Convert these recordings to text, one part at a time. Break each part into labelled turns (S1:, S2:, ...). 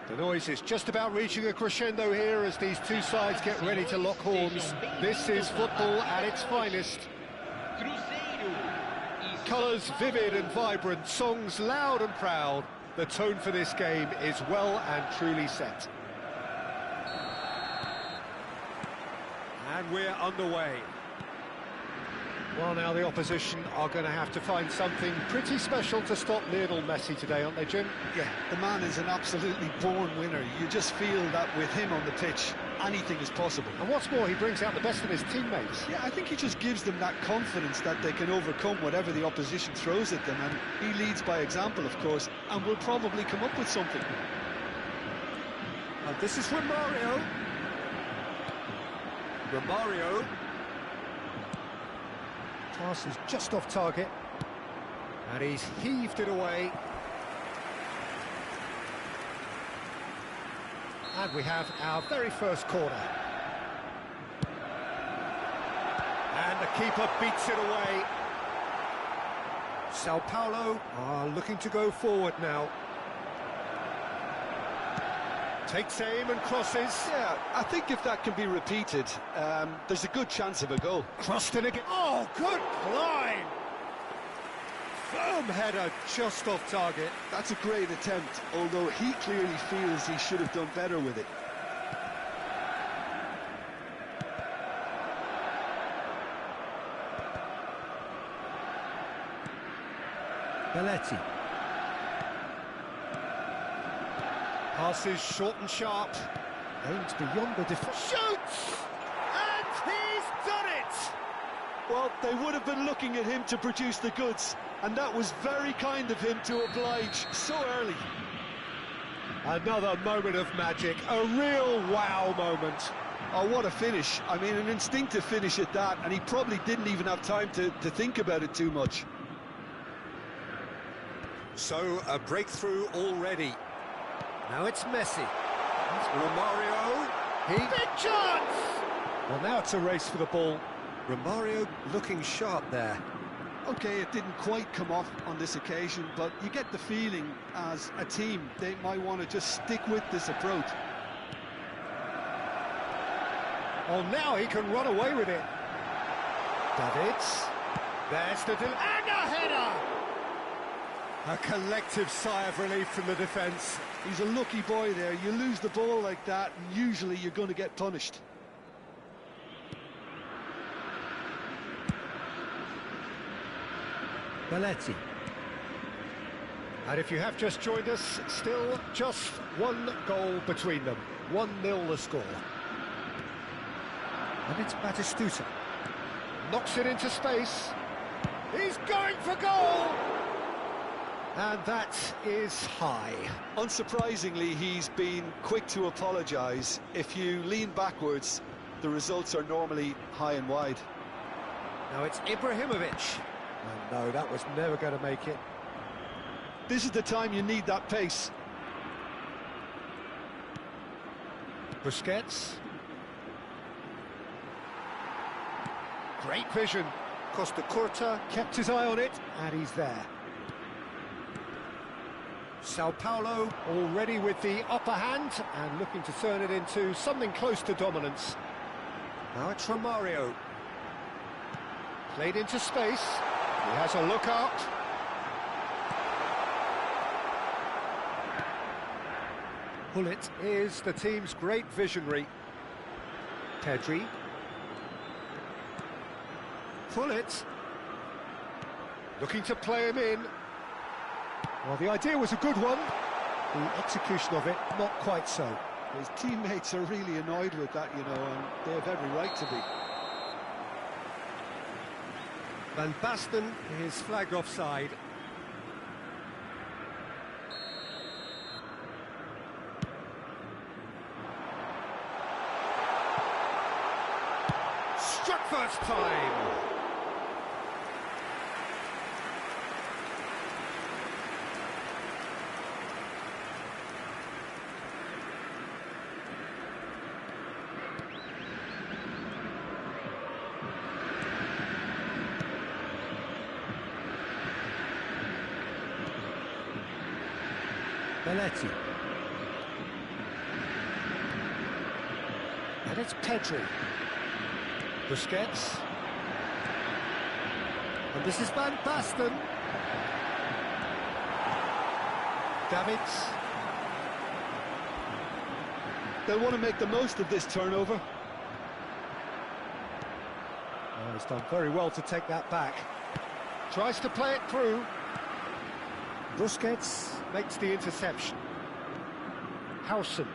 S1: The noise is just about reaching a crescendo here as these two sides get ready to lock horns. This is football at its finest. Colours vivid and vibrant, songs loud and proud. The tone for this game is well and truly set. And we're underway. Well, now the opposition are going to have to find something pretty special to stop Lionel Messi today, aren't they, Jim?
S2: Yeah, the man is an absolutely born winner. You just feel that with him on the pitch, anything is possible.
S1: And what's more, he brings out the best of his teammates.
S2: Yeah, I think he just gives them that confidence that they can overcome whatever the opposition throws at them, and he leads by example, of course, and will probably come up with something.
S1: And this is Romario. Romario. Pass is just off target. And he's heaved it away. And we have our very first corner. And the keeper beats it away. Sao Paulo are looking to go forward now. Takes aim and crosses.
S2: Yeah, I think if that can be repeated, there's a good chance of a goal.
S1: Crossed in again. Oh, good climb! Firm header just off target.
S2: That's a great attempt, although he clearly feels he should have done better with it.
S1: Belletti. Passes short and sharp. Aims beyond the defence. Shoots! And he's done it!
S2: Well, they would have been looking at him to produce the goods, and that was very kind of him to oblige so early.
S1: Another moment of magic, a real wow moment.
S2: Oh, what a finish. I mean, an instinctive finish at that, and he probably didn't even have time to think about it too much.
S1: So, a breakthrough already. Now it's Messi. It's Romario. Big chance! Well, now it's a race for the ball. Romario looking sharp there.
S2: Okay, it didn't quite come off on this occasion, but you get the feeling as a team they might want to just stick with this approach.
S1: Oh, now he can run away with it. Davids. There's the... And a header! A collective sigh of relief from the defence.
S2: He's a lucky boy there. You lose the ball like that, and usually you're going to get punished.
S1: Belletti. And if you have just joined us, still just one goal between them. 1-0 the score. And it's Batistuta. Knocks it into space. He's going for goal! And that is high.
S2: Unsurprisingly, he's been quick to apologise. If you lean backwards, the results are normally high and wide.
S1: Now it's Ibrahimovic. And no, that was never going to make it.
S2: This is the time you need that pace.
S1: Busquets. Great vision. Costa Curta kept his eye on it, and he's there. Sao Paulo already with the upper hand and looking to turn it into something close to dominance. Now it's Romario. Played into space. He has a look out. Hullet is the team's great visionary. Pedri. Hullet. Looking to play him in. Well, the idea was a good one. The execution of it, not quite so.
S2: His teammates are really annoyed with that, you know, and they have every right to be.
S1: Van Basten is flagged offside. Struck first time. Belletti. And it's Pedri. Busquets. And this is Van Basten. Davids.
S2: They'll want to make the most of this turnover.
S1: Oh, he's done very well to take that back. Tries to play it through. Busquets makes the interception. Howson.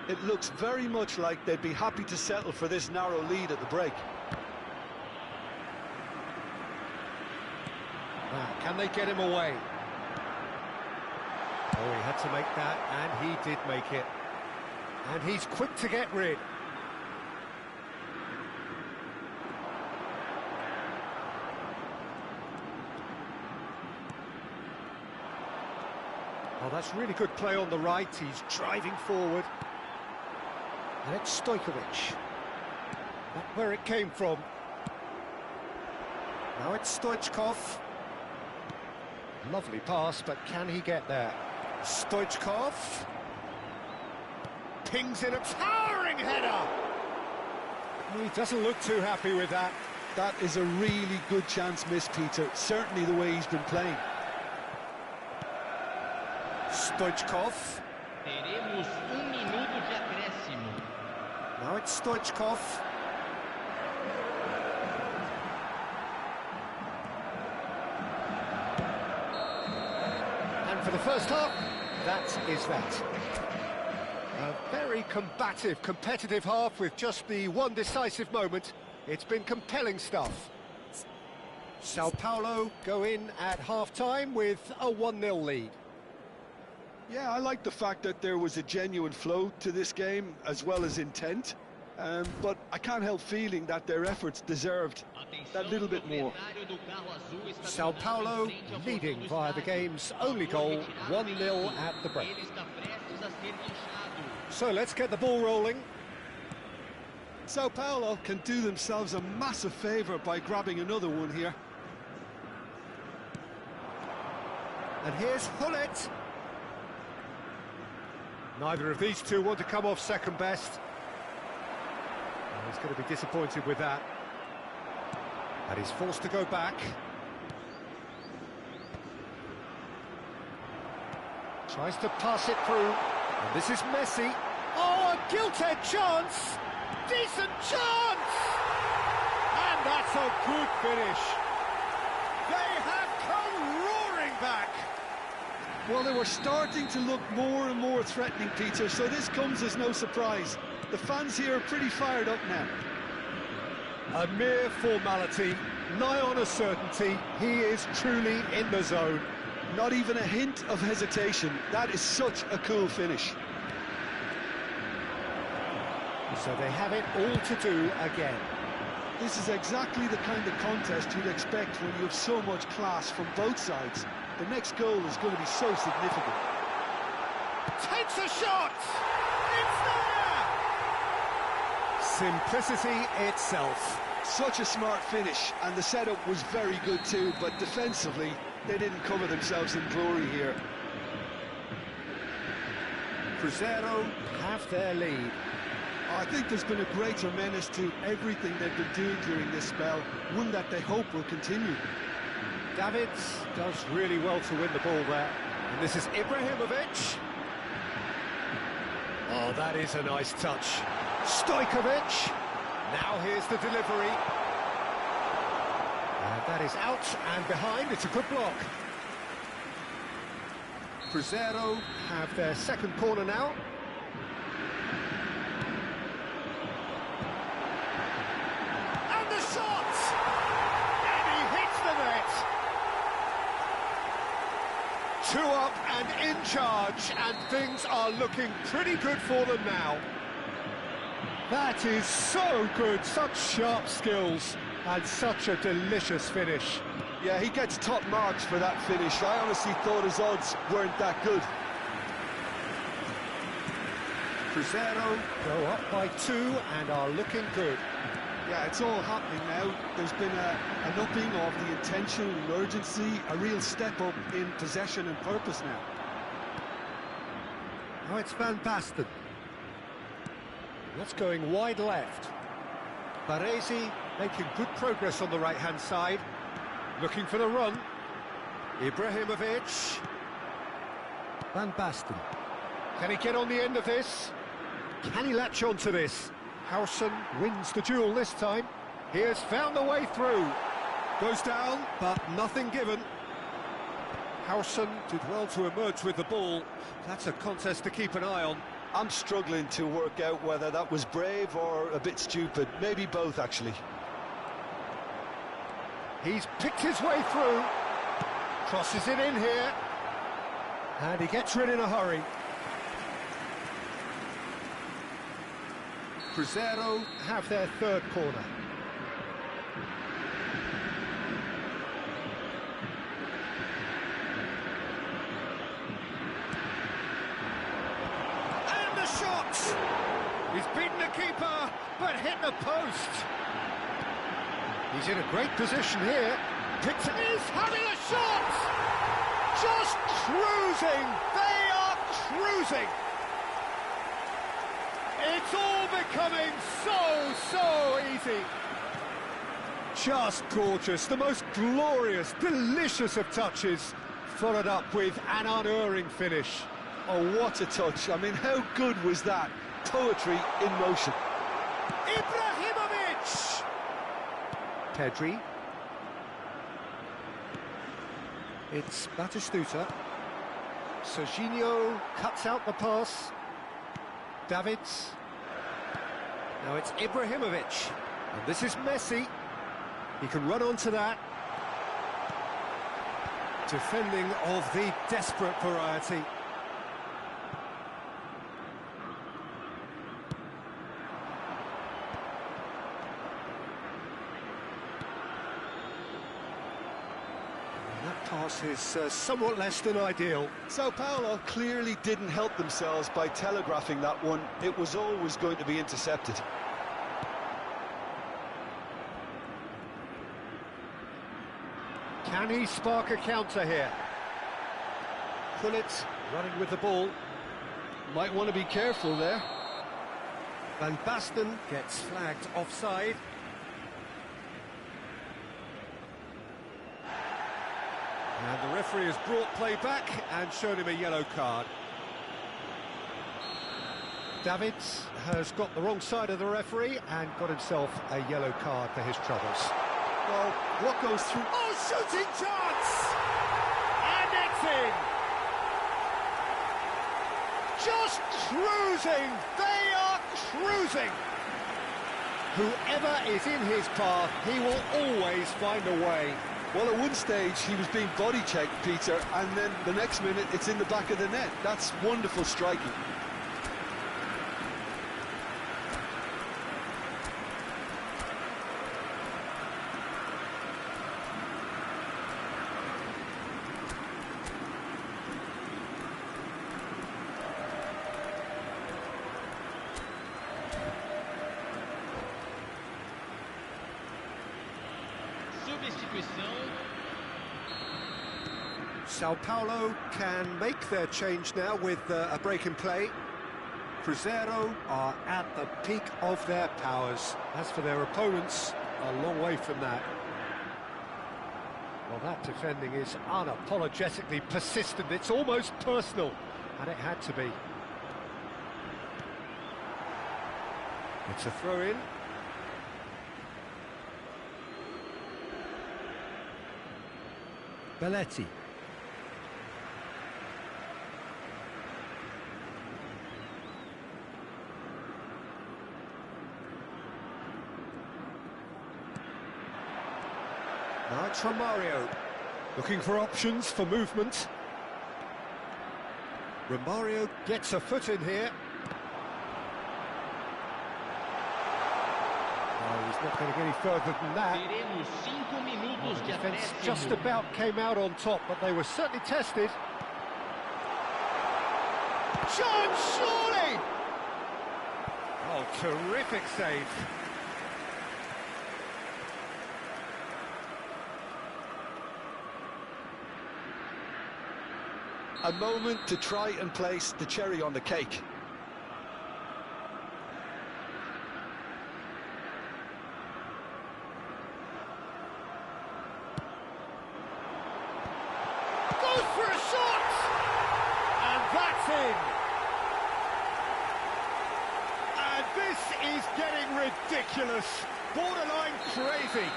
S2: It looks very much like they'd be happy to settle for this narrow lead at the break.
S1: Now, can they get him away? Oh, he had to make that, and he did make it. And he's quick to get rid. Oh, that's really good play on the right. He's driving forward. And it's Stojkovic. Not where it came from. Now it's Stoichkov. Lovely pass, but can he get there? Stoichkov. Pings in a towering header. He doesn't look too happy with that.
S2: That is a really good chance miss, Peter. Certainly the way he's been playing.
S1: Stoichkov.
S3: Teremos minuto de acréscimo.
S1: Now it's Stoichkov. And for the first half, that is that. A very combative, competitive half with just the one decisive moment. It's been compelling stuff. Sao Paulo go in at half-time with a 1-0 lead.
S2: Yeah, I like the fact that there was a genuine flow to this game, as well as intent. But I can't help feeling that their efforts deserved that little bit more.
S1: Sao Paulo leading via the game's only goal, 1-0 at the break. So let's get the ball rolling.
S2: Sao Paulo can do themselves a massive favour by grabbing another one here.
S1: And here's Hullet. Neither of these two want to come off second best. And he's going to be disappointed with that. And he's forced to go back. Tries to pass it through. And this is Messi. Oh, a gilt-edged chance! Decent chance! And that's a good finish. They have come roaring back.
S2: Well, they were starting to look more and more threatening, Peter, so this comes as no surprise. The fans here are pretty fired up now.
S1: A mere formality, nigh on a certainty. He is truly in the zone.
S2: Not even a hint of hesitation. That is such a cool finish.
S1: So they have it all to do again.
S2: This is exactly the kind of contest you'd expect when you have so much class from both sides. The next goal is going to be so significant.
S1: Takes a shot! It's there! Simplicity itself.
S2: Such a smart finish, and the setup was very good too, but defensively, they didn't cover themselves in glory here.
S1: Cruzeiro have their lead.
S2: I think there's been a greater menace to everything they've been doing during this spell, one that they hope will continue.
S1: Davids does really well to win the ball there. And this is Ibrahimovic. Oh, that is a nice touch. Stojkovic. Now here's the delivery. And that is out and behind. It's a good block. Cruzeiro have their second corner now. And the shot! And he hits the net. 2 up and in charge, and things are looking pretty good for them now. That is so good, such sharp skills, and such a delicious finish.
S2: Yeah, he gets top marks for that finish. I honestly thought his odds weren't that good.
S1: Cruzeiro go up by 2 and are looking good.
S2: Yeah, it's all happening now. There's been an upping of the intention and urgency, a real step up in possession and purpose now.
S1: Now it's Van Basten. That's going wide left. Baresi making good progress on the right-hand side. Looking for the run. Ibrahimovic. Van Basten. Can he get on the end of this? Can he latch on to this? Howson wins the duel this time. He has found the way through. Goes down, but nothing given. Howson did well to emerge with the ball. That's a contest to keep an eye on.
S2: I'm struggling to work out whether that was brave or a bit stupid. Maybe both, actually.
S1: He's picked his way through. Crosses it in here. And he gets rid in a hurry. Cruzeiro have their third corner. And the shot! He's beaten the keeper, but hit the post. He's in a great position here. Picks it, he's having a shot! Just cruising! They are cruising! It's all becoming so easy. Just gorgeous, the most glorious, delicious of touches, followed up with an unerring finish.
S2: Oh, what a touch. I mean, how good was that? Poetry in motion.
S1: Ibrahimovic! Pedri. It's Batistuta. Serginho cuts out the pass. Davids. Now it's Ibrahimovic. And this is Messi. He can run onto that. Defending of the desperate variety. Pass is somewhat less than ideal.
S2: Sao Paulo clearly didn't help themselves by telegraphing that one. It was always going to be intercepted.
S1: Can he spark a counter here? Gullit running with the ball.
S2: Might want to be careful there.
S1: Van Basten gets flagged offside. And the referee has brought play back and shown him a yellow card. Davids has got the wrong side of the referee and got himself a yellow card for his troubles.
S2: Well, what goes through...
S1: Oh, shooting chance! And it's in! Just cruising! They are cruising! Whoever is in his path, he will always find a way.
S2: Well, at one stage, he was being body-checked, Peter, and then the next minute, it's in the back of the net. That's wonderful striking.
S1: Sao Paulo can make their change now with a break in play. Cruzeiro are at the peak of their powers. As for their opponents, a long way from that. Well, that defending is unapologetically persistent. It's almost personal, and it had to be. It's a throw-in. Belletti. Now it's Romario, looking for options for movement. Romario gets a foot in here. Oh, he's not going to get any further than that.
S3: Teremos 5 minutos de
S1: Defence
S3: acréscimo.
S1: just about came out on top, but they were certainly tested. John, surely! Oh, terrific save.
S2: A moment to try and place the cherry on the cake.
S1: in. And this is getting ridiculous, borderline crazy.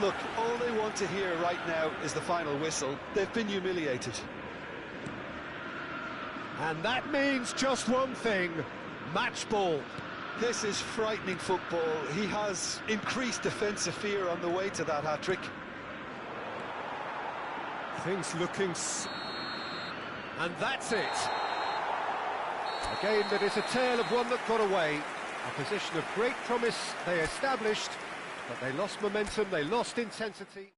S2: Look, all they want to hear right now is the final whistle. They've been humiliated.
S1: And that means just one thing, match ball.
S2: This is frightening football. He has increased defensive fear on the way to that hat-trick.
S1: Things looking... And that's it. A game that is a tale of one that got away. A position of great promise they established, but they lost momentum, they lost intensity.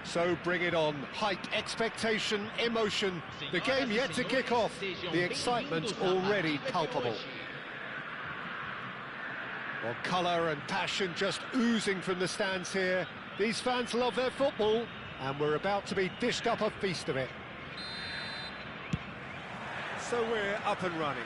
S1: So bring it on. Hype, expectation, emotion. The game yet to kick off. The excitement already palpable. Well, colour and passion just oozing from the stands here. These fans love their football, and we're about to be dished up a feast of it. So we're up and running.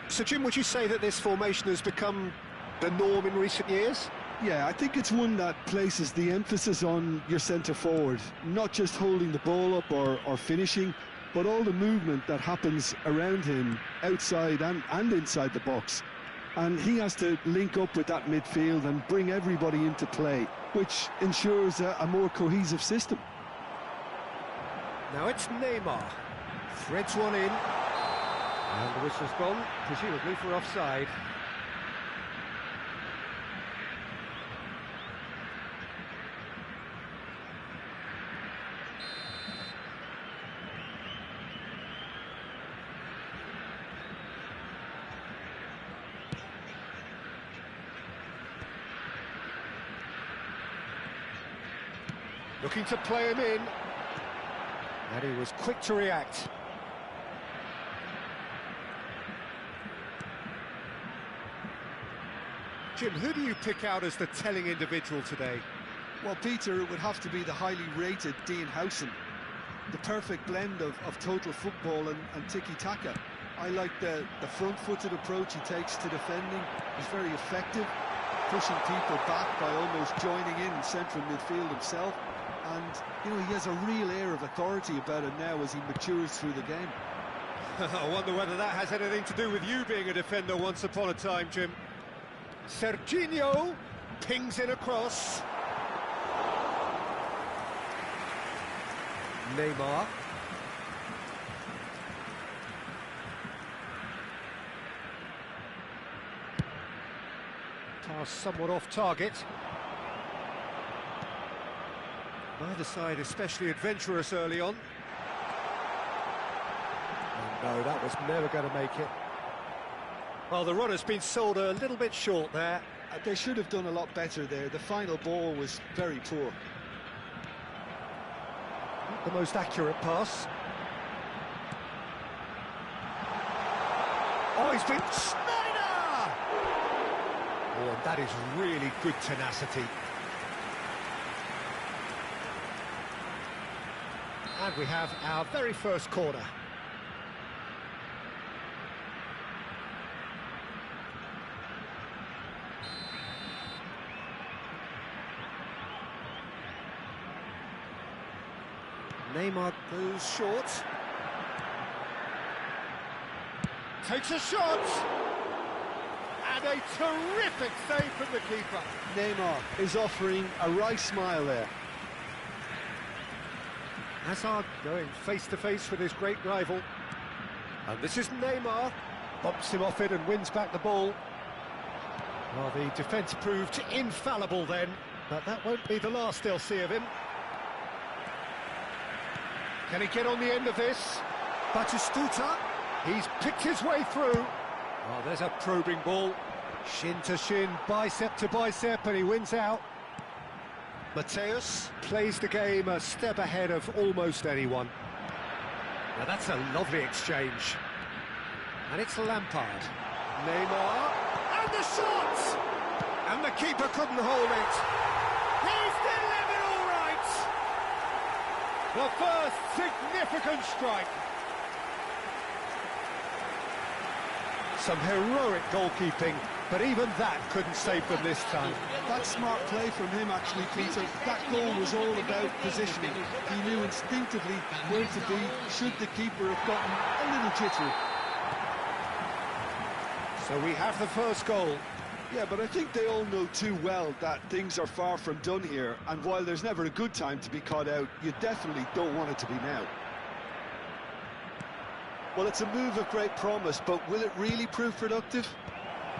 S1: So, Jim, would you say that this formation has become the norm in recent years?
S2: Yeah, I think it's one that places the emphasis on your centre-forward, not just holding the ball up or finishing, but all the movement that happens around him, outside and inside the box. And he has to link up with that midfield and bring everybody into play, which ensures a more cohesive system.
S1: Now it's Neymar. Threads one in. And the whistle's gone, presumably for offside. Looking to play him in. And he was quick to react. Jim, who do you pick out as the telling individual today?
S2: Well, Peter, it would have to be the highly rated Dean Howson. The perfect blend of total football and tiki-taka. I like the front-footed approach he takes to defending. He's very effective, pushing people back by almost joining in central midfield himself. And, you know, he has a real air of authority about him now as he matures through the game.
S1: I wonder whether that has anything to do with you being a defender once upon a time, Jim. Serginho pings in across. Neymar. Pass somewhat off target. Neither side especially adventurous early on. And no, that was never going to make it. Well, the runner's been sold a little bit short there.
S2: They should have done a lot better there. The final ball was very poor.
S1: Not the most accurate pass. Oh, he's been... Schneider! Oh, and that is really good tenacity. And we have our very first corner. Neymar goes short. Takes a shot! And a terrific save from the keeper.
S2: Neymar is offering a right smile there.
S1: Hazard going face-to-face with his great rival. And this is Neymar. Bumps him off it and wins back the ball. Well, the defence proved infallible then, but that won't be the last they'll see of him. Can he get on the end of this? Batistuta, he's picked his way through. Oh, there's a probing ball. Shin to shin, bicep to bicep, and he wins out. Mateus plays the game a step ahead of almost anyone. Now that's a lovely exchange. And it's Lampard. Neymar, and the shot! And the keeper couldn't hold it. He's delivered all right! The first significant strike. Some heroic goalkeeping, but even that couldn't save them this time.
S2: That's smart play from him, actually, Peter. That goal was all about positioning. He knew instinctively where to be, should the keeper have gotten a little jittery.
S1: So we have the first goal.
S2: Yeah, but I think they all know too well that things are far from done here, and while there's never a good time to be caught out, you definitely don't want it to be now. Well, it's a move of great promise, but will it really prove productive?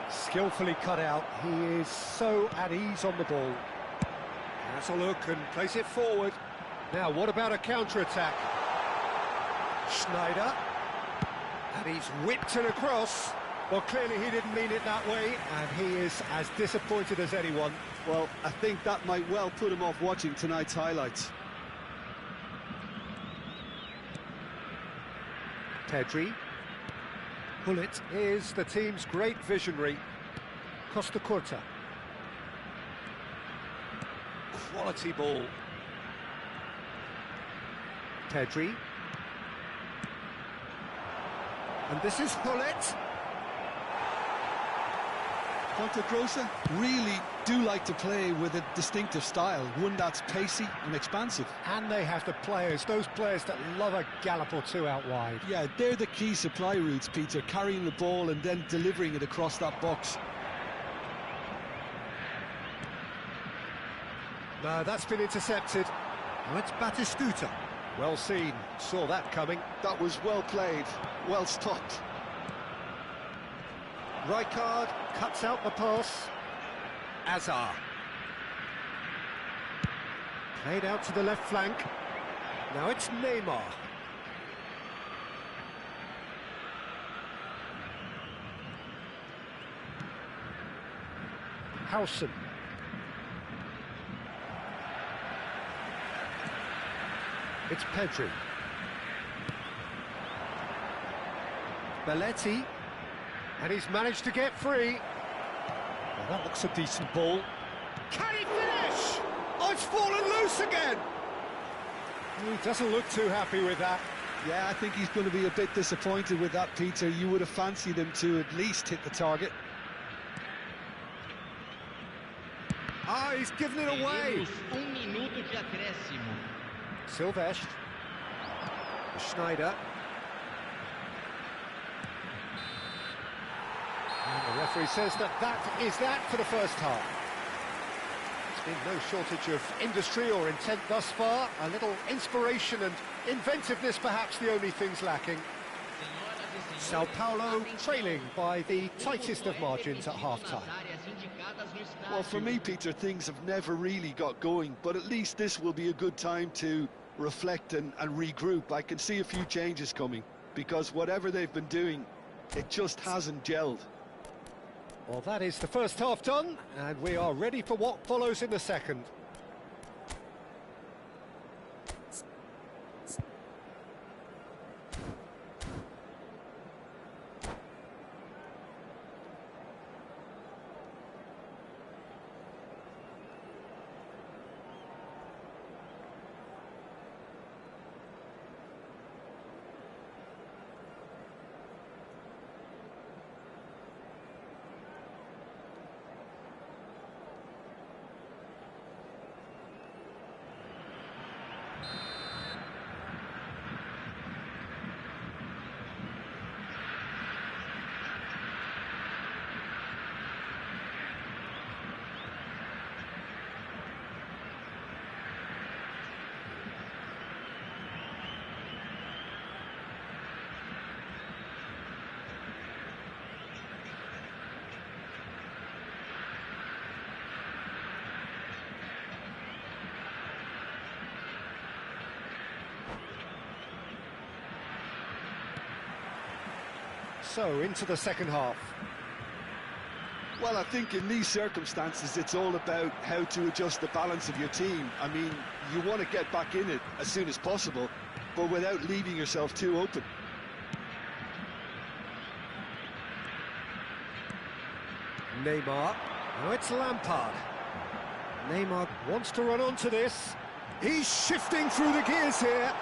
S1: Skillfully cut out. He is so at ease on the ball. Has a look and plays it forward. Now, what about a counter-attack? Schneider. And he's whipped it across. Well, clearly he didn't mean it that way, and he is as disappointed as anyone.
S2: Well, I think that might well put him off watching tonight's highlights.
S1: Pedri. Bullet is the team's great visionary. Costa Curta. Quality ball. Pedri. And this is Bullet.
S2: Grossa really do like to play with a distinctive style, one that's pacey and expansive.
S1: And they have the players, those players that love a gallop or two out wide.
S2: Yeah, they're the key supply routes, Peter, carrying the ball and then delivering it across that box.
S1: No, that's been intercepted. Now it's Batistuta. Well seen, saw that coming.
S2: That was well played, well stopped.
S1: Rijkaard cuts out the pass. Azar. Played out to the left flank. Now it's Neymar. Howson. It's Pedri. Belletti. And he's managed to get free. Well, that looks a decent ball. Can he finish? Oh, it's fallen loose again. He doesn't look too happy with that.
S2: Yeah, I think he's going to be a bit disappointed with that, Peter. You would have fancied him to at least hit the target.
S1: Ah, he's given it away. Silvestre. Schneider. And the referee says that is that for the first half. There's been no shortage of industry or intent thus far. A little inspiration and inventiveness perhaps the only things lacking. Sao Paulo trailing by the tightest of margins at half-time.
S2: Well, for me, Peter, things have never really got going, but at least this will be a good time to reflect and regroup. I can see a few changes coming, because whatever they've been doing, it just hasn't gelled.
S1: Well, that is the first half done, and we are ready for what follows in the second. So, into the second half.
S2: Well, I think in these circumstances, it's all about how to adjust the balance of your team. I mean, you want to get back in it as soon as possible, but without leaving yourself too open.
S1: Neymar. Now it's Lampard. Neymar wants to run onto this. He's shifting through the gears here.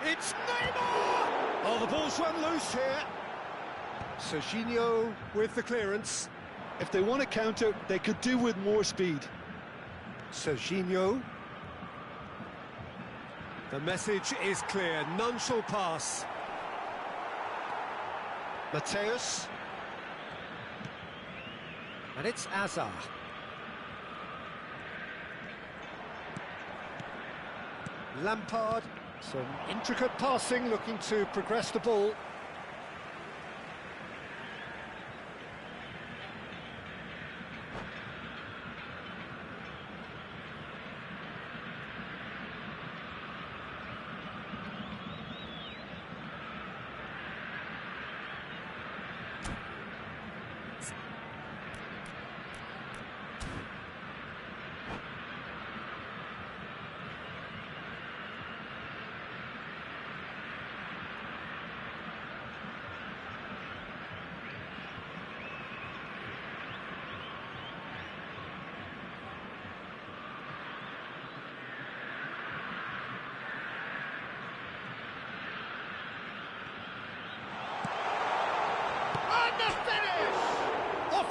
S1: It's Neymar! Oh, the ball's run loose here. Serginho with the clearance.
S2: If they want to counter, they could do with more speed.
S1: Serginho. The message is clear, none shall pass. Mateus. And it's Azar. Lampard. Some intricate passing, looking to progress the ball.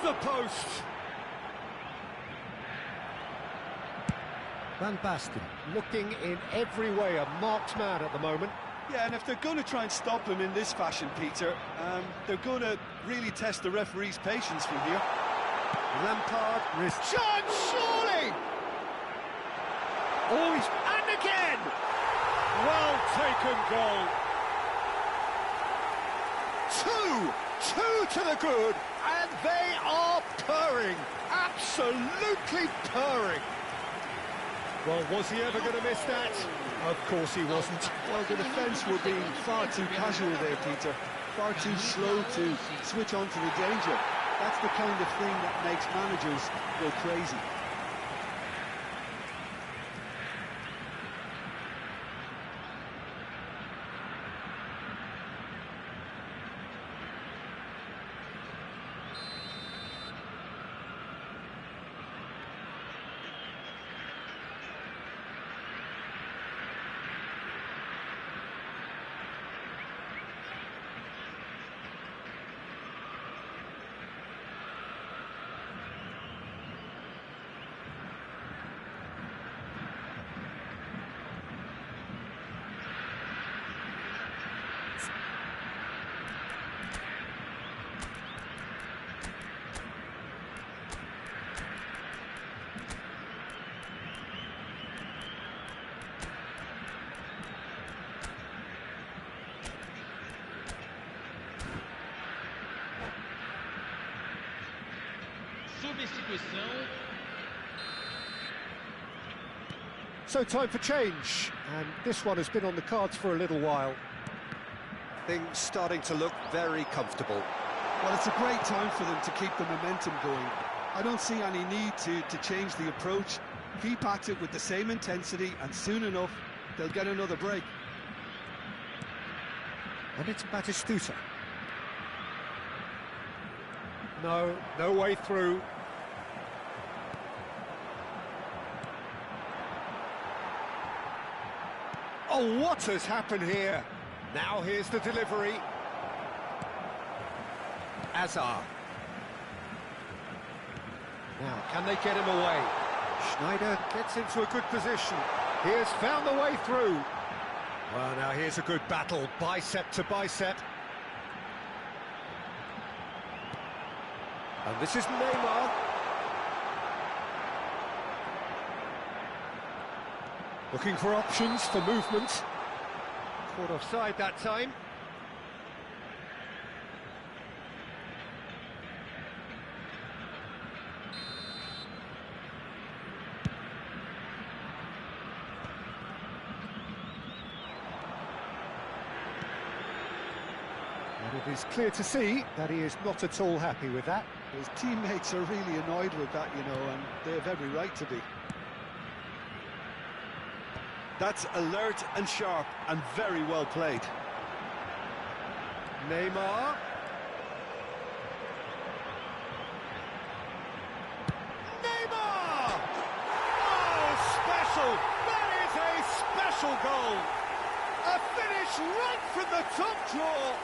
S1: The post. Van Basten looking in every way a marked man at the moment.
S2: Yeah, and if they're going to try and stop him in this fashion, Peter, they're going to really test the referee's patience from here.
S1: Lampard wrist chance, surely. Oh, and again. Well taken goal. Two to the good. And they are purring, absolutely purring. Well, was he ever going to miss that? Of course he wasn't.
S2: Well, the defence were being far too casual there, Peter. Far too slow to switch on to the danger. That's the kind of thing that makes managers go crazy.
S3: substituição.
S1: So time for change, and this one has been on the cards for a little while. Things starting to look very comfortable.
S2: Well, it's a great time for them to keep the momentum going. I don't see any need to change the approach. Keep at it with the same intensity, and soon enough, they'll get another break.
S1: And it's Batistuta. No way through. Oh, what has happened here? Now here's the delivery. Azar. Now, can they get him away? Schneider gets into a good position. He has found the way through. Well, now here's a good battle, bicep to bicep. And this is Neymar. Looking for options for movement. Caught offside that time. And it is clear to see that he is not at all happy with that.
S2: His teammates are really annoyed with that, you know, and they have every right to be. That's alert and sharp and very well played.
S1: Neymar. Neymar! Oh, special! That is a special goal! A finish right from the top draw!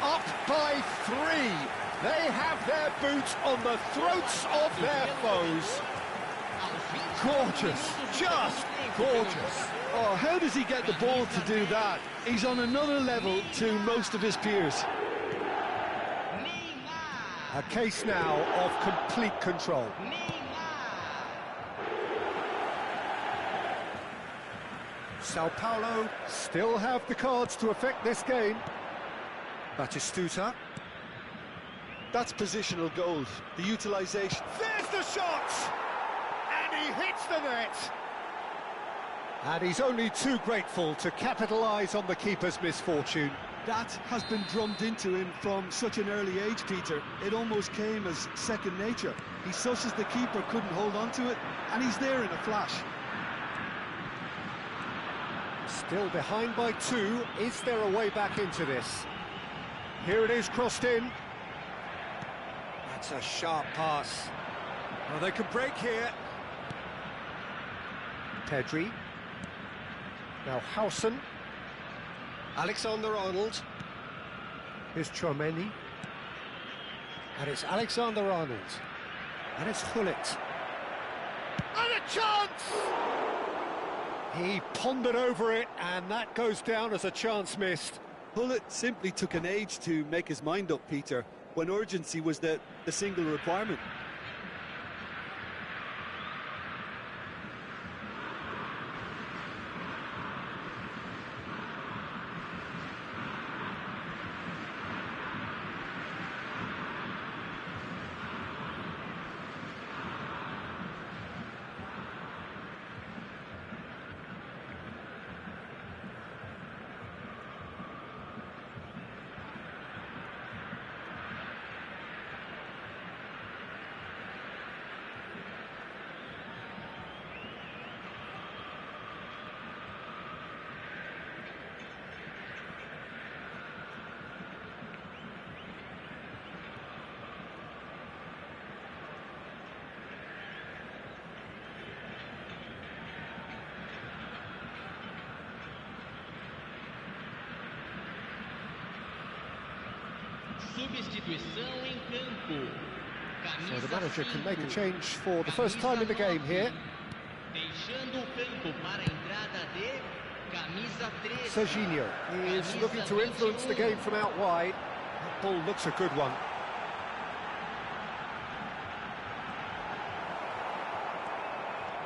S1: Up by 3. They have their boot on the throats of their foes. Gorgeous, just gorgeous.
S2: Oh, how does he get the ball to do that? He's on another level to most of his peers.
S1: A case now of complete control. Sao Paulo still have the cards to affect this game. Batistuta.
S2: That's positional goals, the utilisation.
S1: There's the shot! And he hits the net! And he's only too grateful to capitalise on the keeper's misfortune.
S2: That has been drummed into him from such an early age, Peter. It almost came as second nature. He susses the keeper couldn't hold on to it, and he's there in a flash.
S1: Still behind by 2. Is there a way back into this? Here it is, crossed in. That's a sharp pass. Well, they could break here. Pedri. Now Howson. Alexander-Arnold. Here's Chouameni. And it's Alexander-Arnold. And it's Gullit. And a chance! He pondered over it, and that goes down as a chance missed.
S2: Gullit simply took an age to make his mind up, Peter, when urgency was the single requirement.
S3: Substituição em campo.
S1: So the manager can make a change for the first time in the game here.
S3: Deixando o campo para a entrada de camisa 13.
S1: Serginho is looking to influence the game from out wide. That ball looks a good one.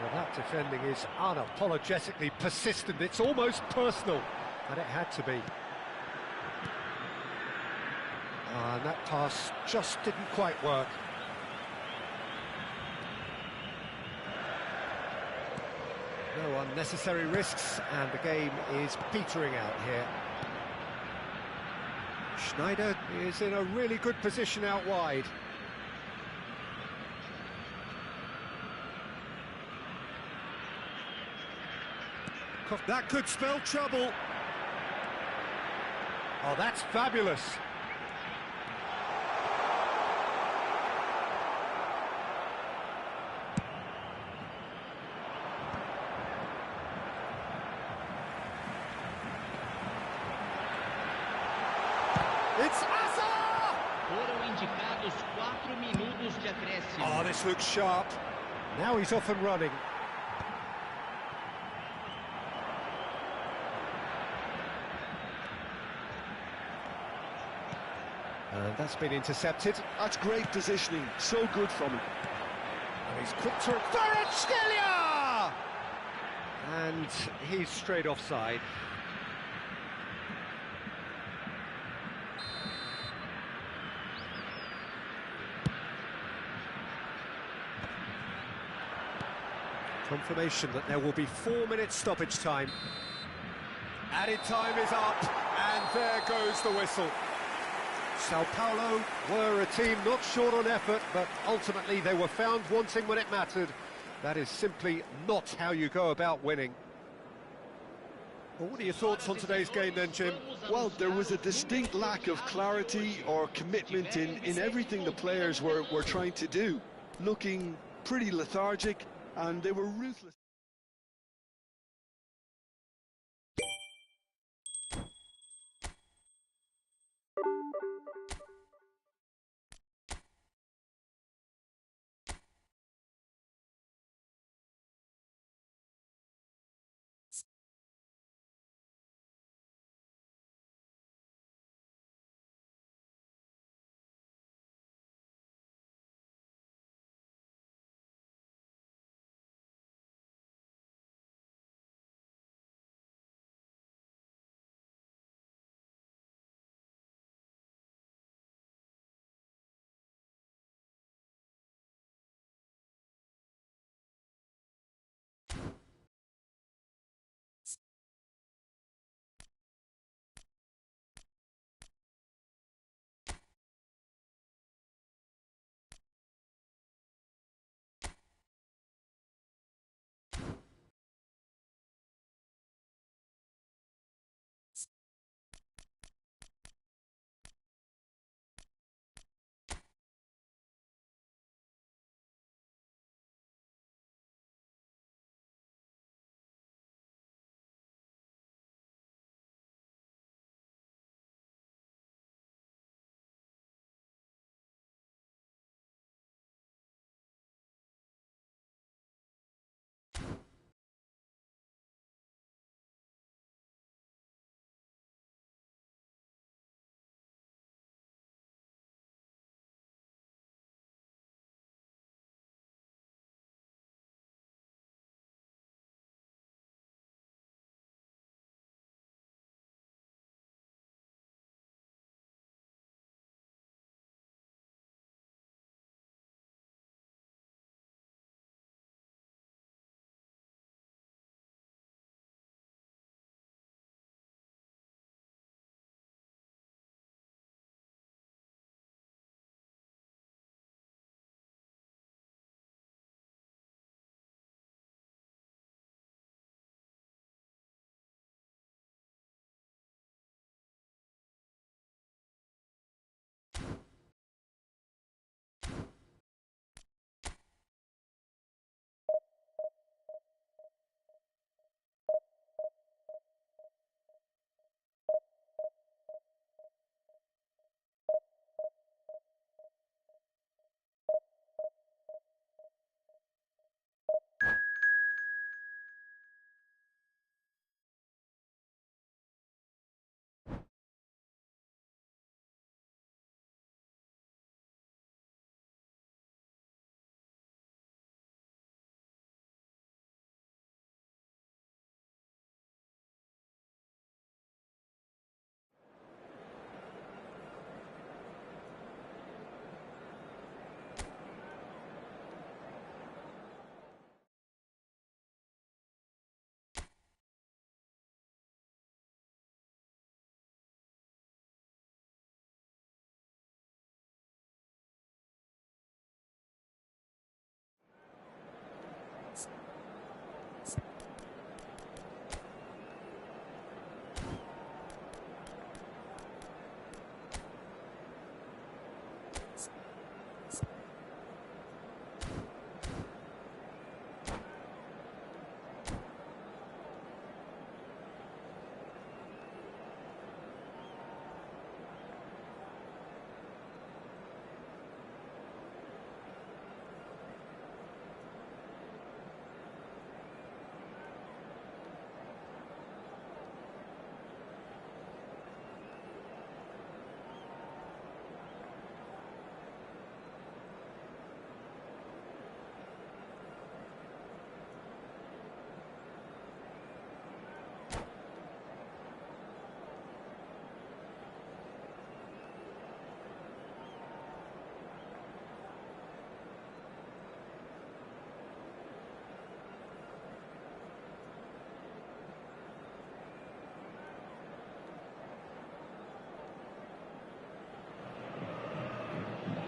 S1: Well, that defending is unapologetically persistent. It's almost personal, and it had to be. And that pass just didn't quite work. No unnecessary risks, and the game is petering out here. Schneider is in a really good position out wide. That could spell trouble. Oh, that's fabulous. It's Asa!
S3: Foram indicados 4 minutos de acréscimo.
S1: Oh, this looks sharp. Now he's off and running. And that's been intercepted.
S2: That's great positioning, so good from him.
S1: And he's quick to... Kvaratskhelia! And he's straight offside. Confirmation that there will be 4 minutes stoppage time. Added time is up, and there goes the whistle. Sao Paulo were a team not short on effort, but ultimately they were found wanting when it mattered. That is simply not how you go about winning. Well, what are your thoughts on today's game then, Jim?
S2: Well, there was a distinct lack of clarity or commitment in everything the players were trying to do. Looking pretty lethargic, and they were ruthless.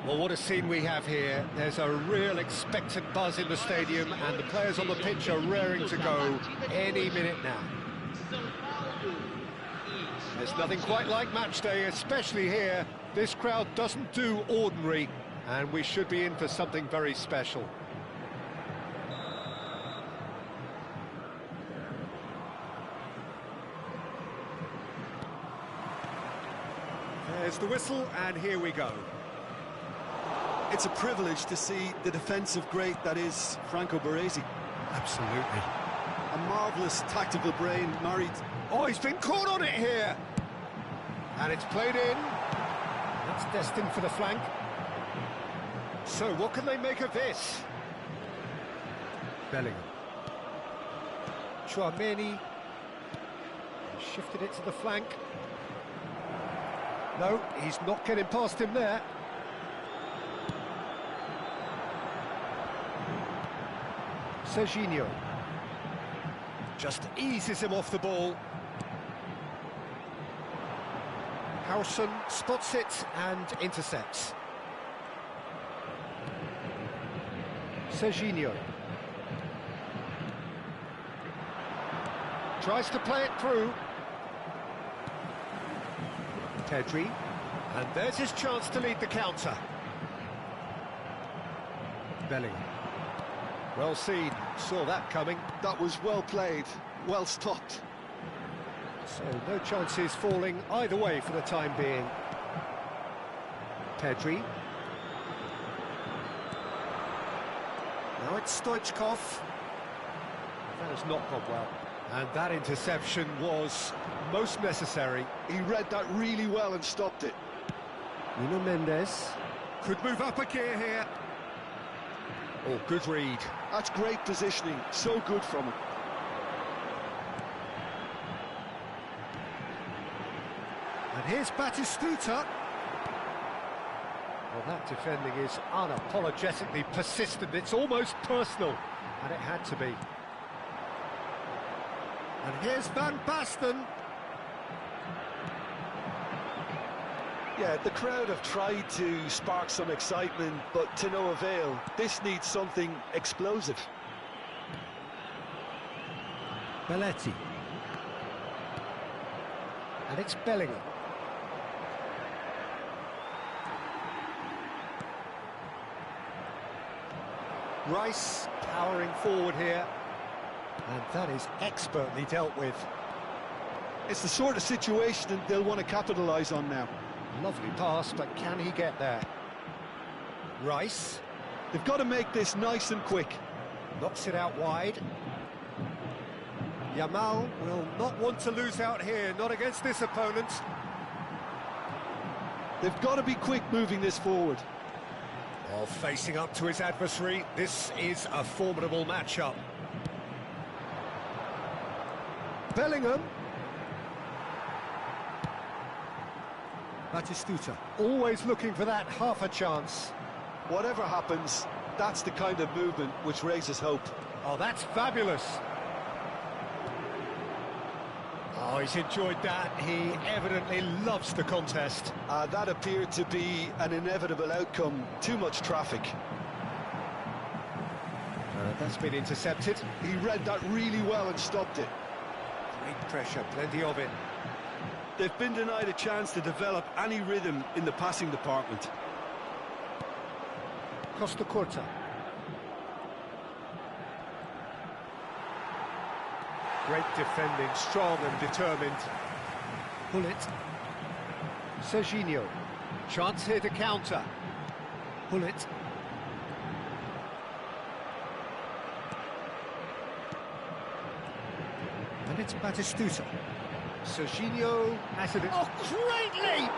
S1: Well, what a scene we have here. There's a real expectant buzz in the stadium, and the players on the pitch are raring to go any minute now. There's nothing quite like match day, especially here. This crowd doesn't do ordinary, and we should be in for something very special. There's the whistle, and here we go.
S2: It's a privilege to see the defensive great that is Franco Baresi.
S1: Absolutely.
S2: A marvellous tactical brain married.
S1: Oh, he's been caught on it here. And it's played in. That's destined for the flank. So what can they make of this? Bellingham. Chouameni. Shifted it to the flank. No, he's not getting past him there. Serginho. Just eases him off the ball. Howson spots it and intercepts. Serginho. Tries to play it through. Pedri. And there's his chance to lead the counter. Bellingham. Well seen, saw that coming.
S2: That was well played, well stopped.
S1: So no chances falling either way for the time being. Pedri. Now it's Stoichkov. That has not gone well. And that interception was most necessary.
S2: He read that really well and stopped it.
S1: Nuno Mendes could move up a gear here. Oh, good read.
S2: That's great positioning, so good from him.
S1: And here's Batistuta. Well, that defending is unapologetically persistent. It's almost personal, and it had to be. And here's Van Basten.
S2: Yeah, the crowd have tried to spark some excitement, but to no avail. This needs something explosive.
S1: Belletti. And it's Bellingham. Rice powering forward here. And that is expertly dealt with.
S2: It's the sort of situation they'll want to capitalise on now.
S1: Lovely pass, but can he get there? Rice.
S2: They've got to make this nice and quick.
S1: Knocks it out wide. Yamal will not want to lose out here, not against this opponent.
S2: They've got to be quick moving this forward.
S1: While facing up to his adversary, this is a formidable matchup. Bellingham. Batistuta, always looking for that half a chance.
S2: Whatever happens, that's the kind of movement which raises hope.
S1: Oh, that's fabulous. Oh, he's enjoyed that. He evidently loves the contest.
S2: That appeared to be an inevitable outcome. Too much traffic.
S1: That's been intercepted.
S2: He read that really well and stopped it.
S1: Great pressure, plenty of it.
S2: They've been denied a chance to develop any rhythm in the passing department.
S1: Costa Curta. Great defending, strong and determined. Hullet. Serginho. Chance here to counter. Hullet. And it's Batistuta. Serginho has it. Oh, great leap!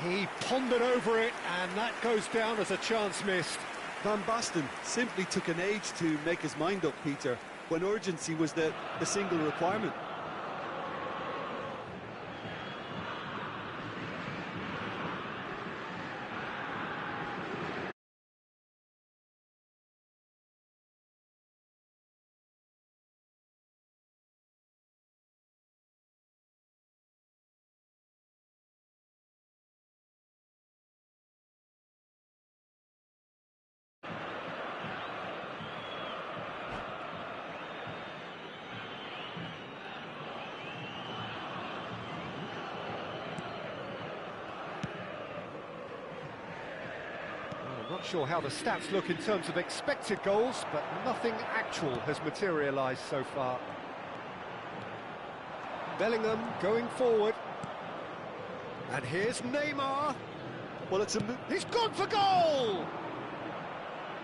S1: He pondered over it, and that goes down as a chance missed.
S2: Van Basten simply took an age to make his mind up, Peter, when urgency was the single requirement.
S1: Not sure how the stats look in terms of expected goals, but nothing actual has materialised so far. Bellingham going forward. And here's Neymar.
S2: Well,
S1: He's gone for goal!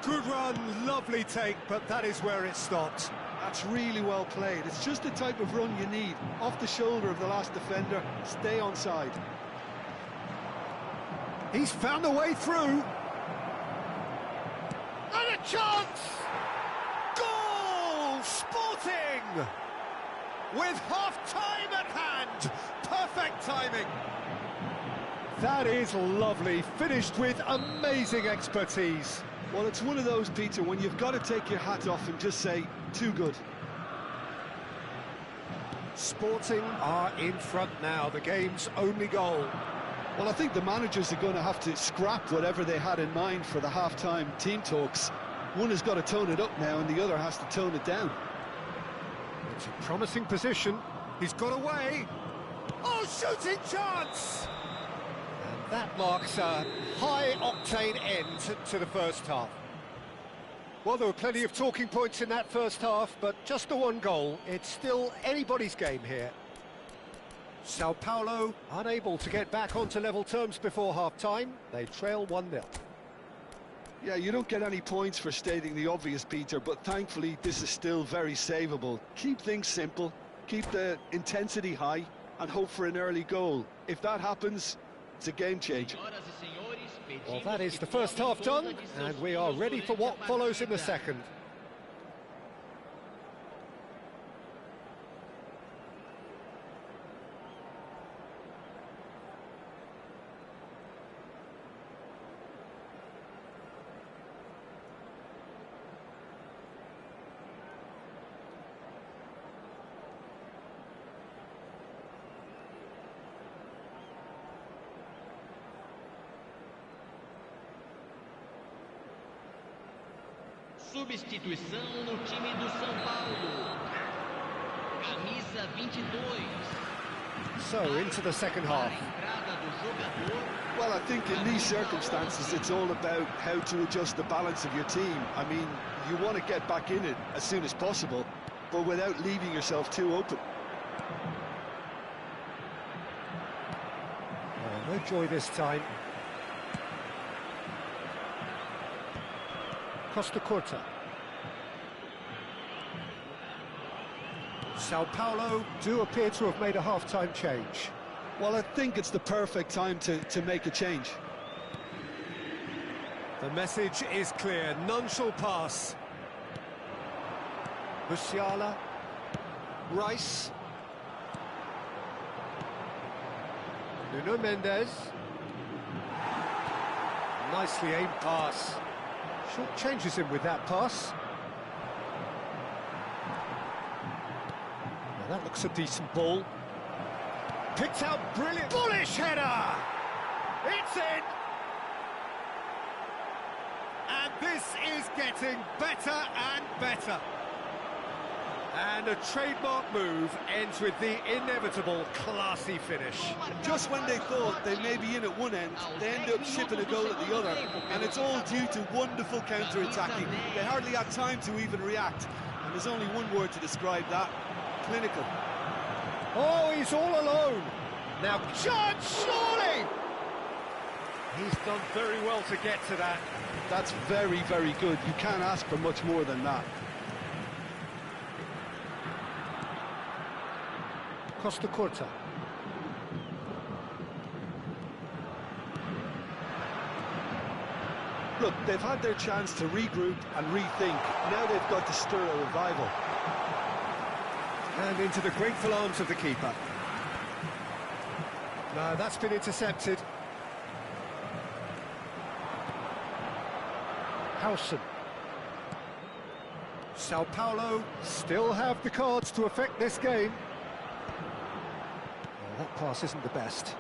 S1: Good run, lovely take, but that is where it stopped.
S2: That's really well played. It's just the type of run you need. Off the shoulder of the last defender, stay onside.
S1: He's found a way through. And a chance! Goal! Sporting! With half-time at hand. Perfect timing. That is lovely, finished with amazing expertise.
S2: Well, it's one of those, Peter, when you've got to take your hat off and just say, too good.
S1: Sporting are in front now, the game's only goal.
S2: Well, I think the managers are going to have to scrap whatever they had in mind for the half-time team talks. One has got to tone it up now and the other has to tone it down.
S1: It's a promising position. He's got away. Oh, shooting chance! And that marks a high-octane end to the first half. Well, there were plenty of talking points in that first half, but just the one goal. It's still anybody's game here. Sao Paulo unable to get back onto level terms before half-time. They trail 1-0.
S2: Yeah, you don't get any points for stating the obvious, Peter, but thankfully this is still very savable. Keep things simple, keep the intensity high, and hope for an early goal. If that happens, it's a game changer.
S1: Well, that is the first half done, and we are ready for what follows in the second.
S3: Substituição no time do São Paulo. Camisa 22.
S1: So, into the second half.
S2: Well, I think in these circumstances, it's all about how to adjust the balance of your team. I mean, you want to get back in it as soon as possible, but without leaving yourself too open.
S1: Oh, no joy this time. Costa Curta. Sao Paulo do appear to have made a half-time change.
S2: Well, I think it's the perfect time to make a change.
S1: The message is clear, none shall pass. Musiala. Rice. Nuno Mendes. Nicely aimed pass. Short changes him with that pass. Now that looks a decent ball. Picked out brilliant. Bullish header! It's in! And this is getting better and better. And a trademark move ends with the inevitable classy finish.
S2: Just when they thought they may be in at one end, they end up shipping a goal at the other, and it's all due to wonderful counter-attacking. They hardly had time to even react, and there's only one word to describe that: clinical.
S1: Oh, he's all alone. Now, chance, surely! He's done very well to get to that.
S2: That's very, very good. You can't ask for much more than that.
S1: Costa Curta.
S2: Look, they've had their chance to regroup and rethink. Now they've got to stir a revival.
S1: And into the grateful arms of the keeper. No, that's been intercepted. Howson. Sao Paulo still have the cards to affect this game. Oh, that pass isn't the best.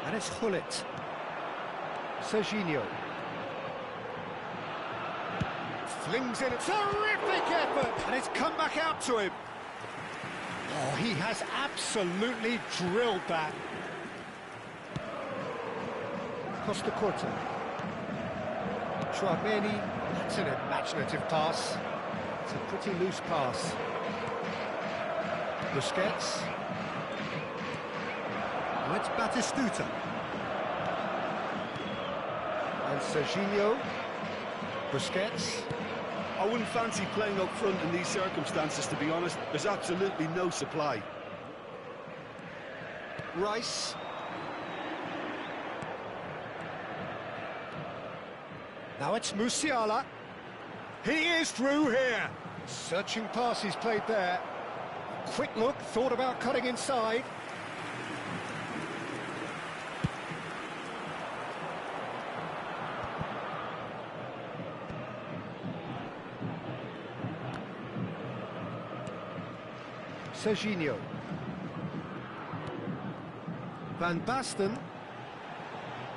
S1: And it's Hullet. Serginho. Flings in a terrific effort, and it's come back out to him. Oh, he has absolutely drilled that. Costa Curta. Trameni, that's an imaginative pass. It's a pretty loose pass. Busquets. Now it's Batistuta. And Serginho. Busquets.
S2: I wouldn't fancy playing up front in these circumstances, to be honest. There's absolutely no supply.
S1: Rice. Now it's Musiala. He is through here. Searching pass he's played there. Quick look, thought about cutting inside. Serginho. Van Basten.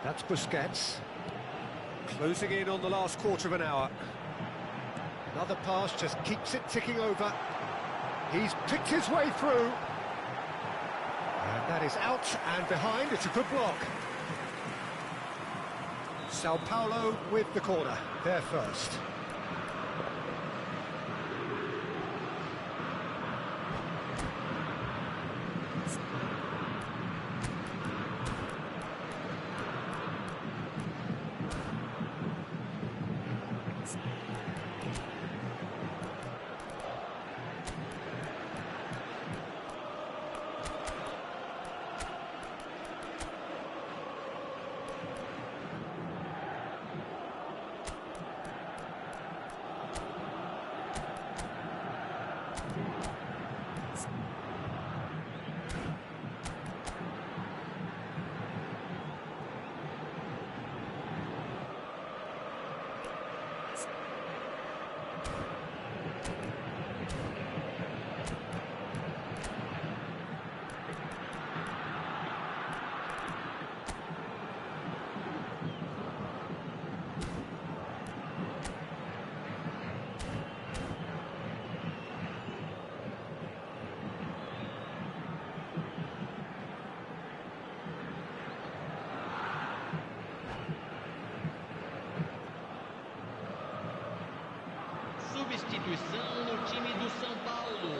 S1: That's Busquets. Closing in on the last quarter of an hour. Another pass just keeps it ticking over. He's picked his way through. And that is out and behind. It's a good block. Sao Paulo with the corner. They're first.
S3: Substituição no time do São Paulo.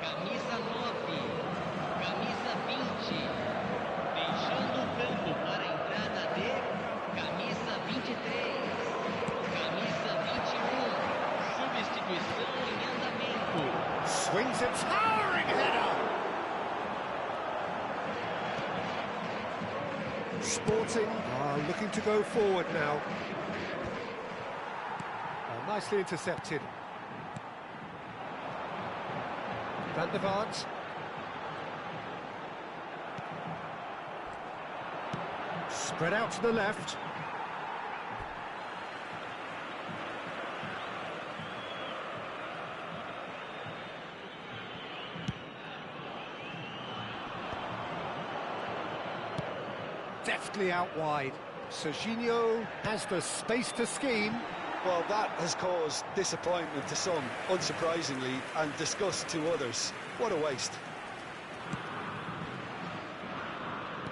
S3: Camisa 9, camisa 20. Deixando o campo para a entrada de camisa 23, camisa 21. Substituição em andamento.
S1: Swings a towering header. Sporting are looking to go forward now. Nicely intercepted. Van der Vaart. Spread out to the left. Deftly out wide. Serginho has the space to scheme.
S2: Well, that has caused disappointment to some, unsurprisingly, and disgust to others. What a waste.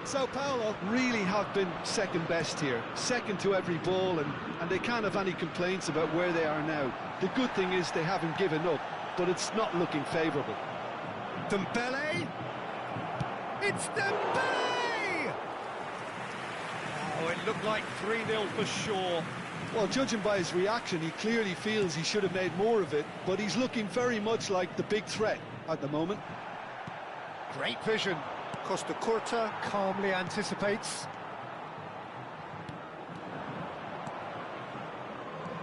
S2: Sao Paulo really have been second best here, second to every ball, and they can't have any complaints about where they are now. The good thing is they haven't given up, but it's not looking favourable.
S1: Dembele! It's Dembele! Oh, it looked like 3-0 for sure.
S2: Well, judging by his reaction, he clearly feels he should have made more of it, but he's looking very much like the big threat at the moment.
S1: Great vision. Costa Curta calmly anticipates.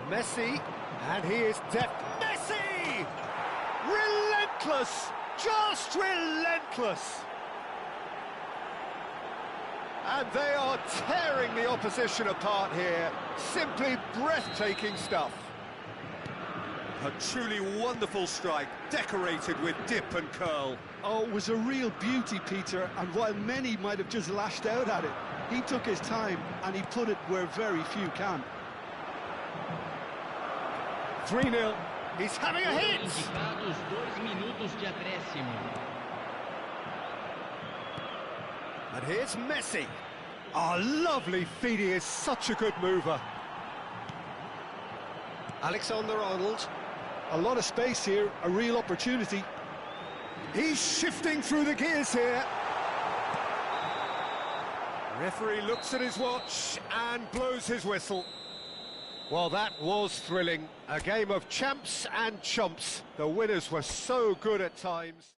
S1: Messi, and he is deft. Messi! Relentless! Just relentless! And they are tearing the opposition apart here. Simply breathtaking stuff. A truly wonderful strike, decorated with dip and curl.
S2: Oh, it was a real beauty, Peter, and while many might have just lashed out at it, he took his time and he put it where very few can.
S1: 3-0. He's having a hit!
S3: Indicados 2 minutos de acréscimo.
S1: And here's Messi. Oh, lovely feed, he is such a good mover. Alexander-Arnold.
S2: A lot of space here, a real opportunity.
S1: He's shifting through the gears here. Referee looks at his watch and blows his whistle. Well, that was thrilling. A game of champs and chumps. The winners were so good at times.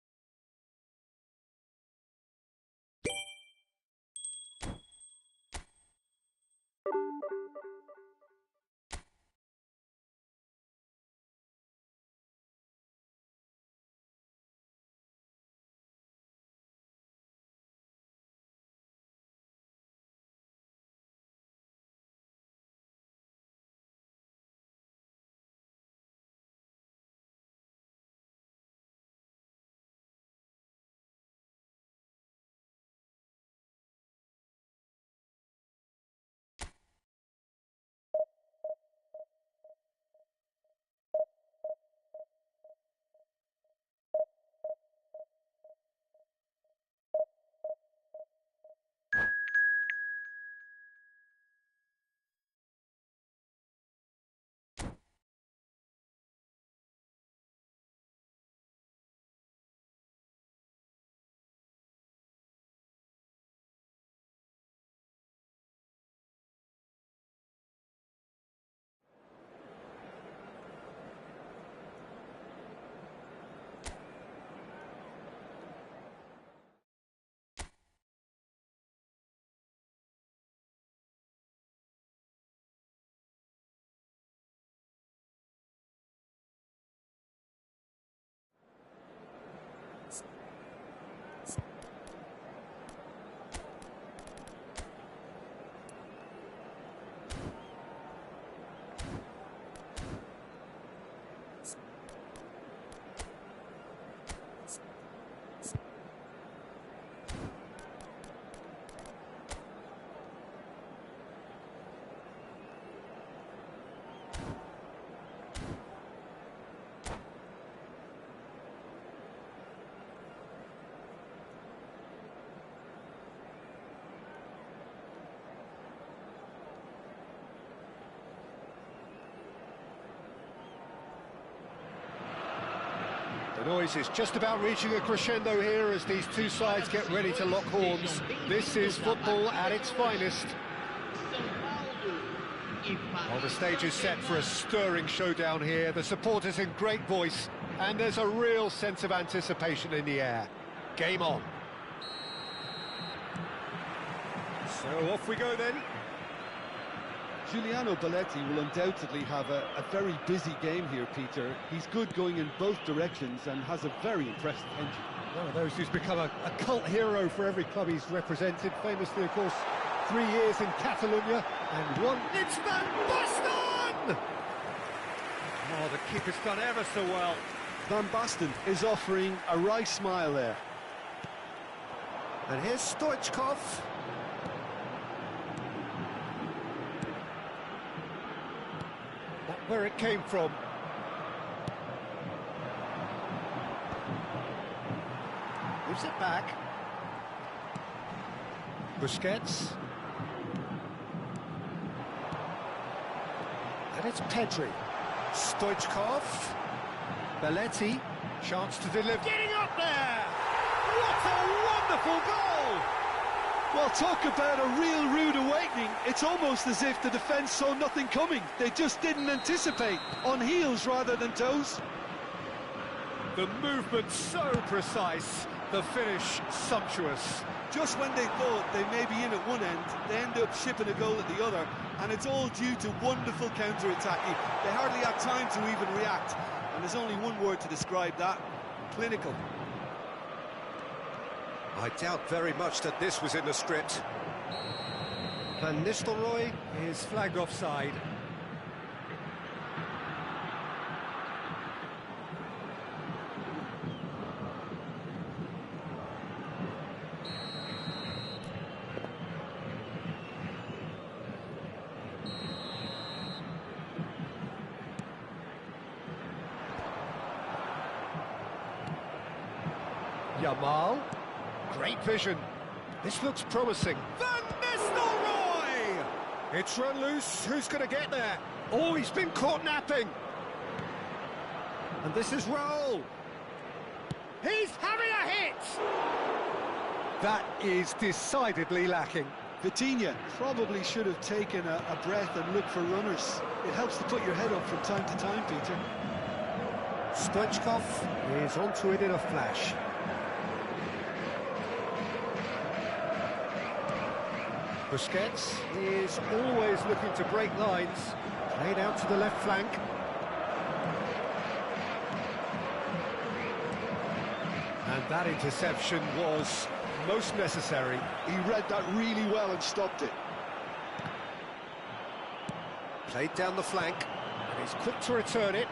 S1: The noise is just about reaching a crescendo here as these two sides get ready to lock horns. This is football at its finest. Well, the stage is set for a stirring showdown here. The supporters in great voice, and there's a real sense of anticipation in the air. Game on. So off we go then.
S2: Giuliano Belletti will undoubtedly have a very busy game here, Peter. He's good going in both directions and has a very impressive engine.
S1: One of those who's become a cult hero for every club he's represented. Famously, of course, 3 years in Catalonia and one... It's Van Basten! Oh, the keeper's done ever so well.
S2: Van Basten is offering a wry smile there.
S1: And here's Stoichkov. Not where it came from. Gives it back. Busquets. And it's Pedri. Stoichkov. Belletti. Chance to deliver. Getting up there! What a wonderful goal!
S2: Well, talk about a real rude awakening. It's almost as if the defence saw nothing coming. They just didn't anticipate. On heels rather than toes.
S1: The movement so precise. The finish sumptuous.
S2: Just when they thought they may be in at one end, they end up shipping a goal at the other, and it's all due to wonderful counter-attacking. They hardly had time to even react, and there's only one word to describe that: clinical.
S1: I doubt very much that this was in the script. Van Nistelrooy is flagged offside. Yamal. Great vision. This looks promising. Van Nistelrooy! It's run loose. Who's going to get there? Oh, he's been caught napping. And this is Raul. He's having a hit. That is decidedly lacking.
S2: Vitinha probably should have taken a breath and looked for runners. It helps to put your head up from time to time, Peter.
S1: Stoichkov is onto it in a flash. Busquets is always looking to break lines. Played out to the left flank. And that interception was most necessary.
S2: He read that really well and stopped it.
S1: Played down the flank, and he's quick to return it.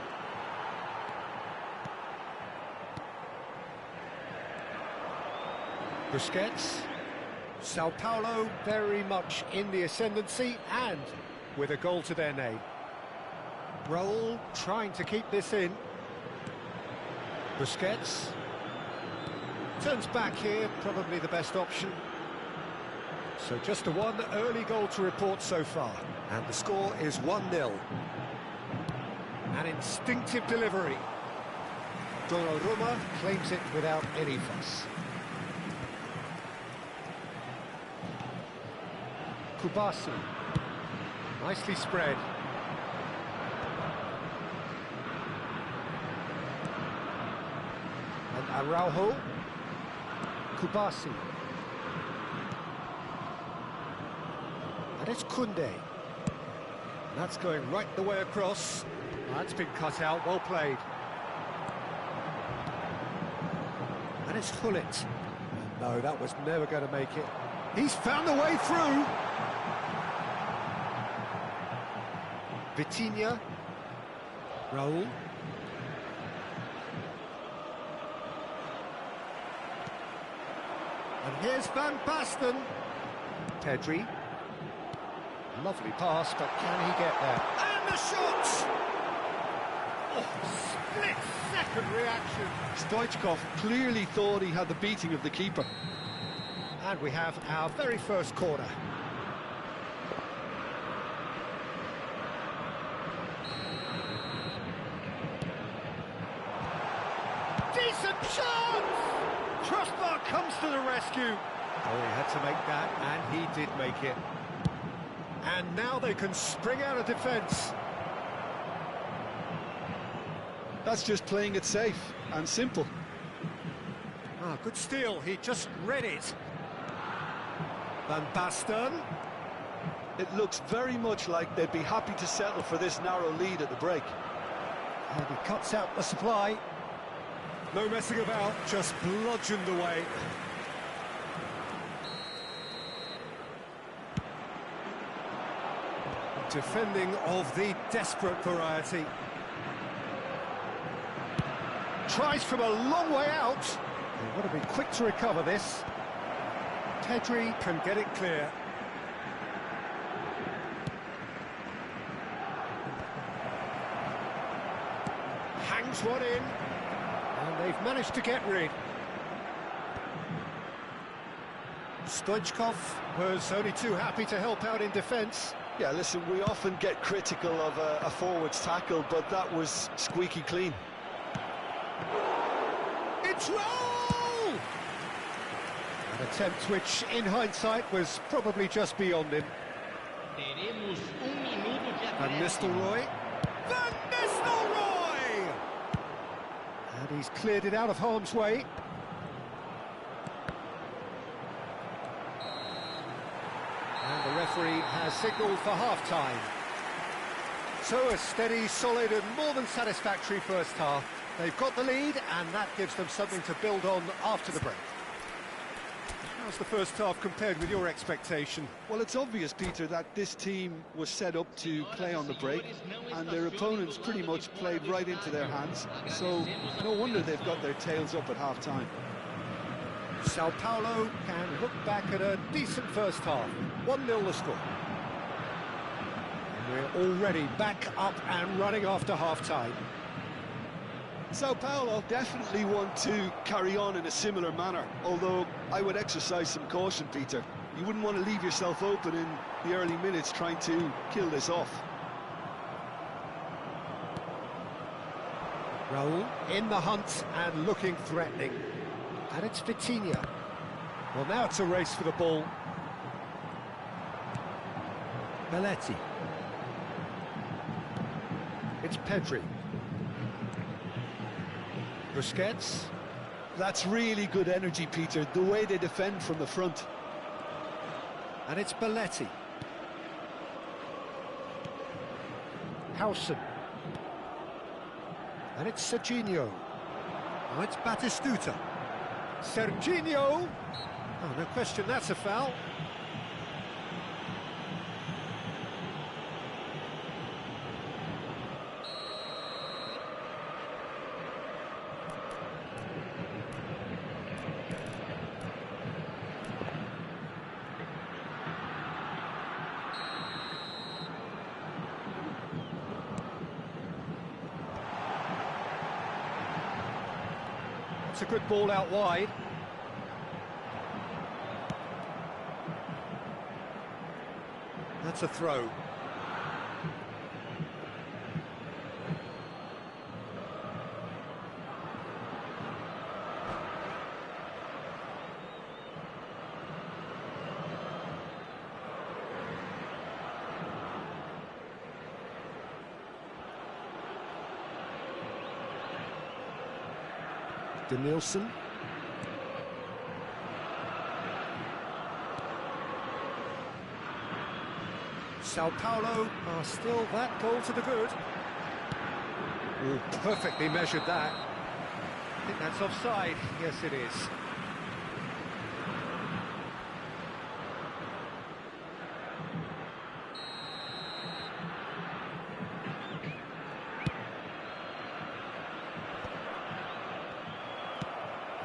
S1: Busquets. Sao Paulo very much in the ascendancy and with a goal to their name. Raul trying to keep this in. Busquets. Turns back here, probably the best option. So just a one early goal to report so far. And the score is 1-0. An instinctive delivery. Donnarumma claims it without any fuss. Kubasi. Nicely spread. And Araujo. Kubasi. And it's Koundé. That's going right the way across. That's been cut out, well played. And it's Hullet. No, that was never going to make it. He's found a way through. Vitinha. Raul. And here's Van Basten. Pedri. Lovely pass, but can he get there? And the shot! Oh, split-second reaction.
S2: Stoichkov clearly thought he had the beating of the keeper.
S1: And we have our very first corner. Decent chance! Crossbar comes to the rescue. Oh, he had to make that, and he did make it. And now they can spring out of defence.
S2: That's just playing it safe and simple.
S1: Ah, good steal, he just read it. Van Basten.
S2: It looks very much like they'd be happy to settle for this narrow lead at the break.
S1: And he cuts out the supply. No messing about, just bludgeoned away. Defending of the desperate variety. Tries from a long way out. They want to be quick to recover this. Pedri can get it clear. Hangs one in. And they've managed to get rid. Stoichkov was only too happy to help out in defence.
S2: Yeah, listen, we often get critical of a forward's tackle, but that was squeaky clean.
S1: It's Raul! An attempt which, in hindsight, was probably just beyond him. Van Nistelrooy. Van Nistelrooy! And he's cleared it out of harm's way. And the referee has signalled for half-time. So a steady, solid and more than satisfactory first half. They've got the lead and that gives them something to build on after the break. How's the first half compared with your expectation?
S2: Well, it's obvious, Peter, that this team was set up to play on the break and their opponents pretty much played right into their hands. So no wonder they've got their tails up at half-time.
S1: Sao Paulo can look back at a decent first half. 1-0 the score. And we're already back up and running after half-time.
S2: Sao Paulo definitely want to carry on in a similar manner, although I would exercise some caution, Peter. You wouldn't want to leave yourself open in the early minutes trying to kill this off.
S1: Raul in the hunt and looking threatening. And it's Vitinha. Well, now it's a race for the ball. Belletti. It's Pedri. Busquets.
S2: That's really good energy, Peter, the way they defend from the front.
S1: And it's Belletti. Howson. And it's Serginho. Oh, it's Batistuta. Serginho! Oh, no question, that's a foul. It's a good ball out wide. That's a throw. Denilson. Sao Paulo are still that goal to the good. Ooh, perfectly measured that. I think that's offside. Yes, it is.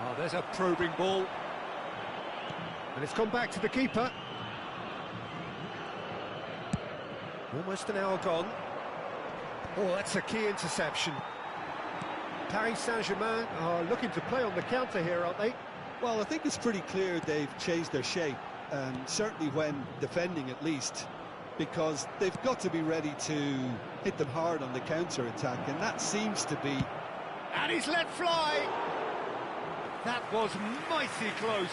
S1: Oh, there's a probing ball. And it's gone back to the keeper. Almost an hour gone. Oh, that's a key interception. Paris Saint-Germain are looking to play on the counter here, aren't they?
S2: Well, I think it's pretty clear they've changed their shape, and certainly when defending at least, because they've got to be ready to hit them hard on the counter-attack, and that seems to be...
S1: And he's let fly! That was mighty close.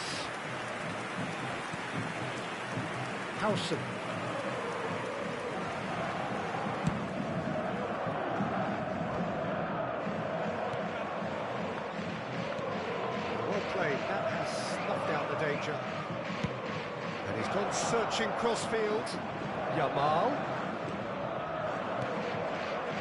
S1: Howson. That has snuffed out the danger. And he's gone searching crossfield. Yamal.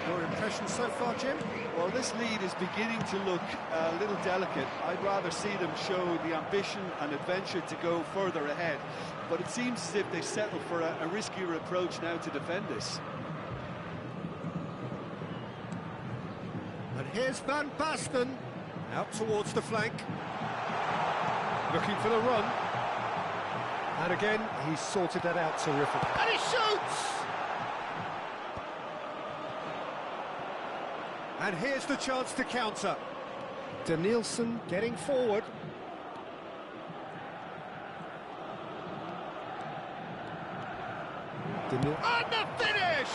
S1: Your impression so far, Jim?
S2: Well, this lead is beginning to look a little delicate. I'd rather see them show the ambition and adventure to go further ahead. But it seems as if they've settled for a riskier approach now to defend this.
S1: And here's Van Basten. Out towards the flank. Looking for the run. And again, he's sorted that out terrific. And he shoots! And here's the chance to counter. Denilson getting forward. And the finish!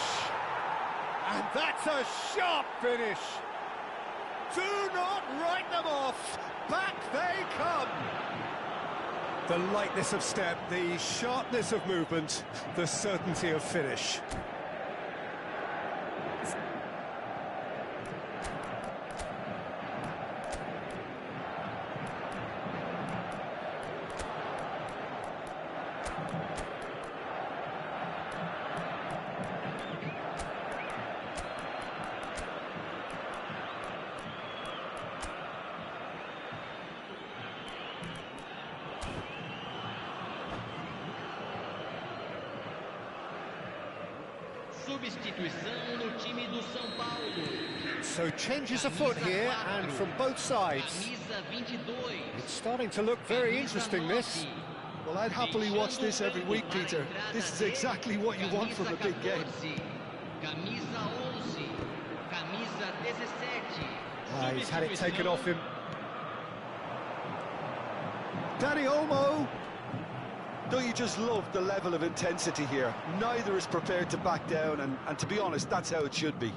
S1: And that's a sharp finish. Do not write them off. Back they come. The lightness of step, the sharpness of movement, the certainty of finish.
S3: Substituição no time do São Paulo.
S1: So changes afoot here, and from both sides. It's starting to look very interesting, this.
S2: Well, I'd happily watch this every week, Peter. This is exactly what you want from a big game.
S1: He's had it taken off him. Dani Olmo.
S2: Don't you just love the level of intensity here? Neither is prepared to back down, and to be honest, that's how it should be.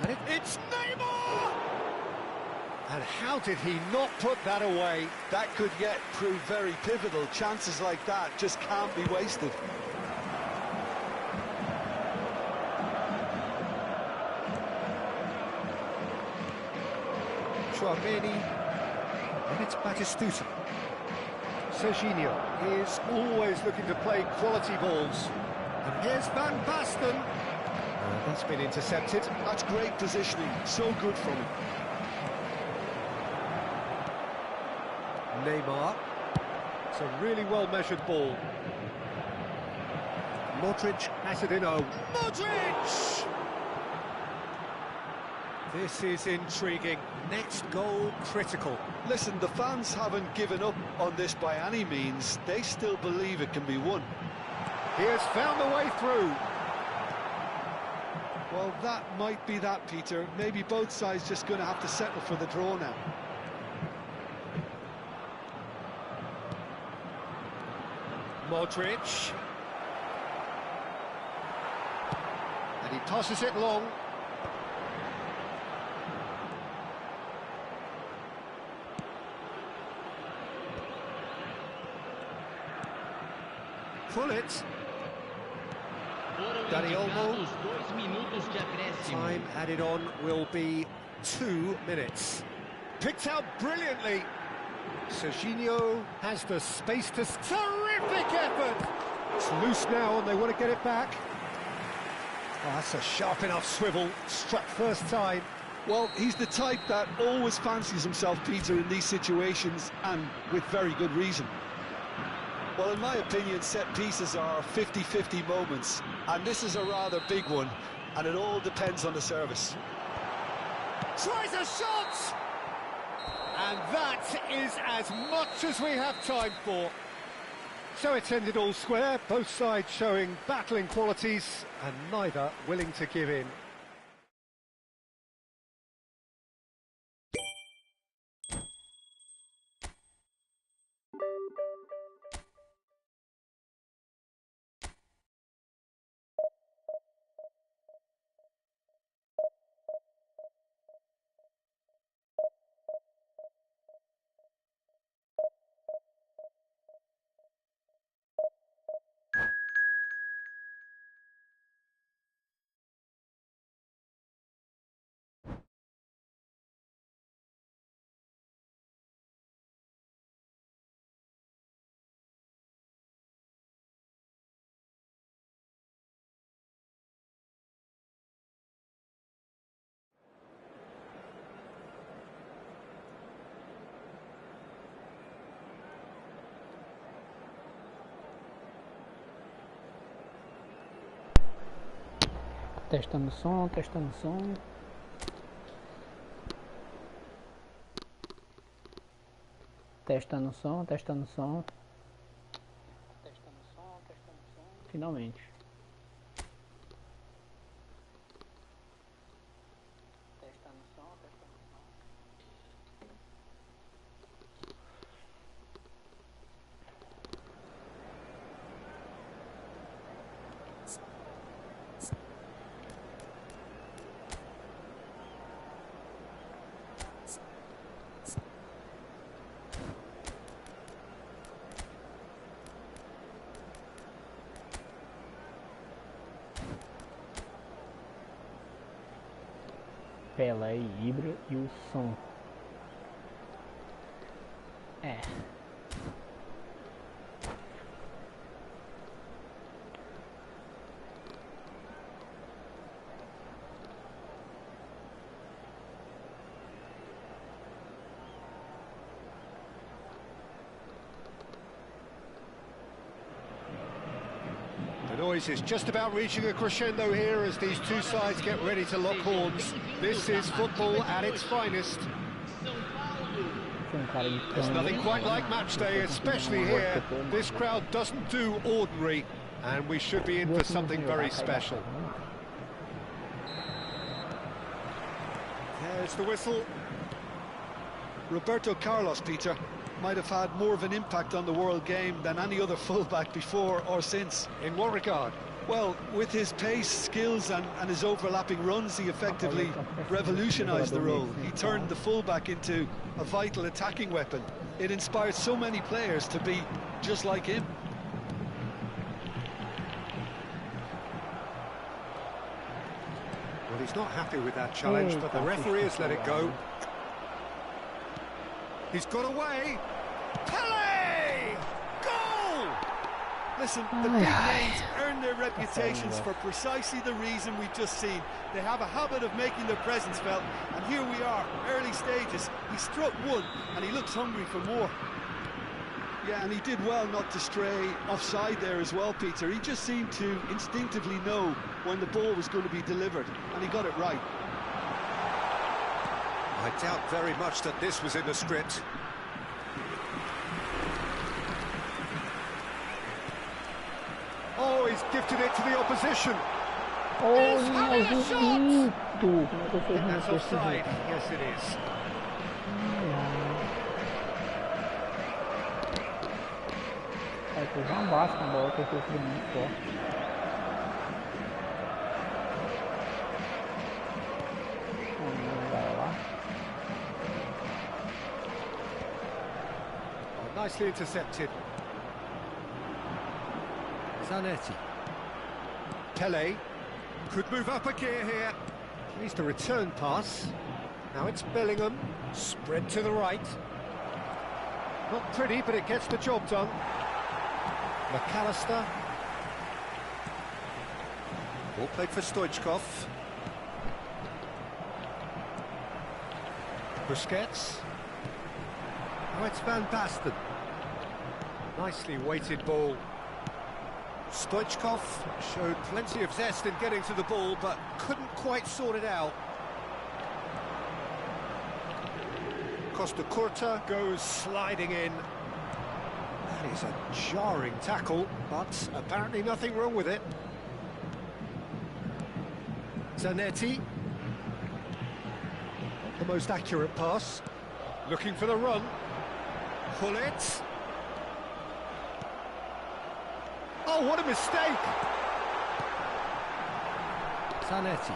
S1: And it's Neymar! And how did he not put that away?
S2: That could yet prove very pivotal. Chances like that just can't be wasted.
S1: Tchouameni, and it's Batistuta. Serginho is always looking to play quality balls. And here's Van Basten. And that's been intercepted.
S2: That's great positioning, so good from him.
S1: Neymar. It's a really well-measured ball. Modric has it in home. Modric! This is intriguing. Next goal critical.
S2: Listen, the fans haven't given up on this by any means. They still believe it can be won.
S1: He has found the way through.
S2: Well, that might be that, Peter. Maybe both sides just going to have to settle for the draw now.
S1: Modric. And he tosses it long. Pull it. Dani Olmo.
S3: 2 minutos de acréscimo.
S1: Time added on will be 2 minutes. Picked out brilliantly. Serginho has the space to... Terrific effort! It's loose now and they want to get it back. Oh, that's a sharp enough swivel. Struck first time.
S2: Well, he's the type that always fancies himself, Peter, in these situations, and with very good reason. Well, in my opinion, set pieces are 50-50 moments, and this is a rather big one, and it all depends on the service.
S1: Tries a shot! And that is as much as we have time for. So it's ended all square, both sides showing battling qualities, and neither willing to give in.
S4: Testando o som, testando o som. Testando o som, testando o som. Testando o som, testando o som. Finalmente. Testando o som, testando o som. Pelé e Ibra e o som. É.
S1: The noise is just about reaching a crescendo here as these two sides get ready to lock horns. This is football at its finest. There's nothing quite like match day, especially here. This crowd doesn't do ordinary, and we should be in for something very special. There's the whistle.
S2: Roberto Carlos, Peter. might have had more of an impact on the world game than any other fullback before or since.
S1: In what regard?
S2: Well, with his pace, skills and his overlapping runs, he effectively revolutionised the role. He turned the fullback into a vital attacking weapon. It inspired so many players to be just like him.
S1: Well, he's not happy with that challenge, but the referee has let it go. He's got away. Pele! Goal!
S2: Listen, the big names earn their reputations for precisely the reason we've just seen. They have a habit of making their presence felt, and here we are, early stages. He struck one, and he looks hungry for more. Yeah, and he did well not to stray offside there as well, Peter. He just seemed to instinctively know when the ball was going to be delivered, and he got it right.
S1: I doubt very much that this was in the script. Oh, he's gifted it to the opposition.
S4: Oh,
S1: He's having a shot!
S4: muito.
S1: That's offside. Yes, it is.
S4: Vai cruzar um baixo com a bola, que eu fui muito forte. Vai lá.
S1: Oh, nicely intercepted. Zanetti. Pele could move up a gear here. Needs the return pass. Now it's Bellingham. Spread to the right. Not pretty, but it gets the job done. McAllister. Ball played for Stoichkov. Busquets. Now it's Van Basten. Nicely weighted ball. Stoichkov showed plenty of zest in getting to the ball, but couldn't quite sort it out. Costa Curta goes sliding in. That is a jarring tackle, but apparently nothing wrong with it. Zanetti. Not the most accurate pass. Looking for the run. Hullet. Oh, what a mistake! Zanetti.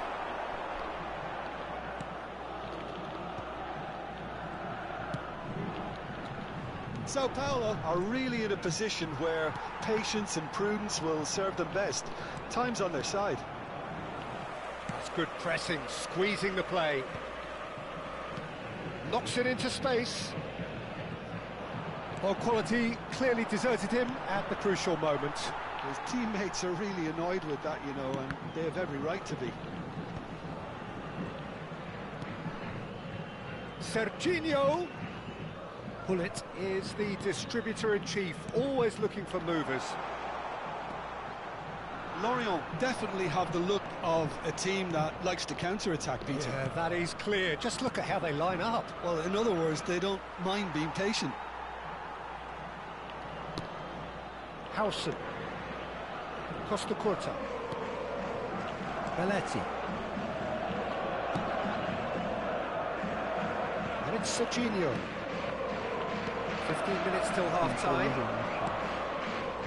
S2: Sao Paulo are really in a position where patience and prudence will serve them best. Time's on their side.
S1: That's good pressing, squeezing the play. Knocks it into space. Well, quality clearly deserted him at the crucial moment.
S2: His teammates are really annoyed with that, you know, and they have every right to be.
S1: Serginho. Hullet is the distributor-in-chief, always looking for movers.
S2: Lorient definitely have the look of a team that likes to counter-attack, Peter.
S1: Yeah, that is clear. Just look at how they line up.
S2: Well, in other words, they don't mind being patient.
S1: Howson. Costa Curta. Belletti. And it's Serginho. 15 minutes till half-time.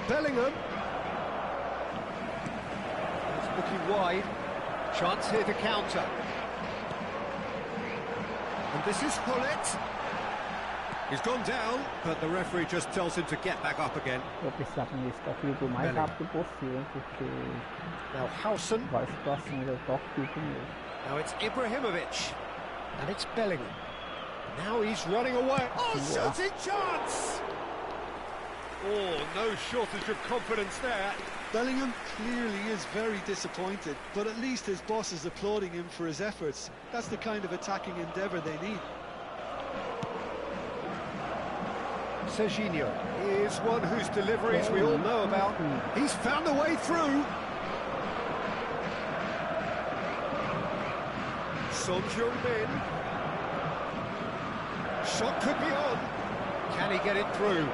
S1: Bellingham. That's looking wide. Chance here to counter. And this is Hullet. He's gone down, but the referee just tells him to get back up again.
S4: Vou precisar com esse toque o mais rápido possível, porque
S1: Now Howson.
S4: várias situações eu toco primeiro.
S1: Now it's Ibrahimovic. And it's Bellingham. Now he's running away. Oh, shooting chance! Oh, no shortage of confidence there.
S2: Bellingham clearly is very disappointed, but at least his boss is applauding him for his efforts. That's the kind of attacking endeavour they need.
S1: Serginho is one whose deliveries we all know about. He's found a way through. Son Heung-min. Shot could be on. Can he get it through?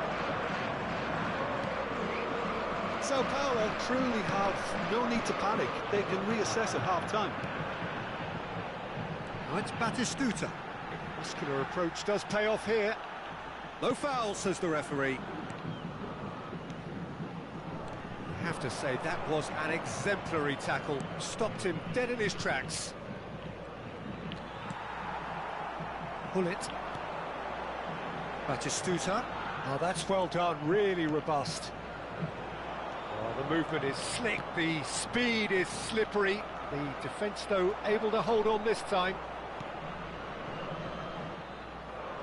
S2: Sao Paulo truly have no need to panic. They can reassess at half-time.
S1: Now it's Batistuta. Muscular approach does pay off here. No foul, says the referee. I have to say, that was an exemplary tackle. Stopped him dead in his tracks. Pull it. Batistuta. Oh, that's well done, really robust. Oh, the movement is slick, the speed is slippery. The defence, though, able to hold on this time.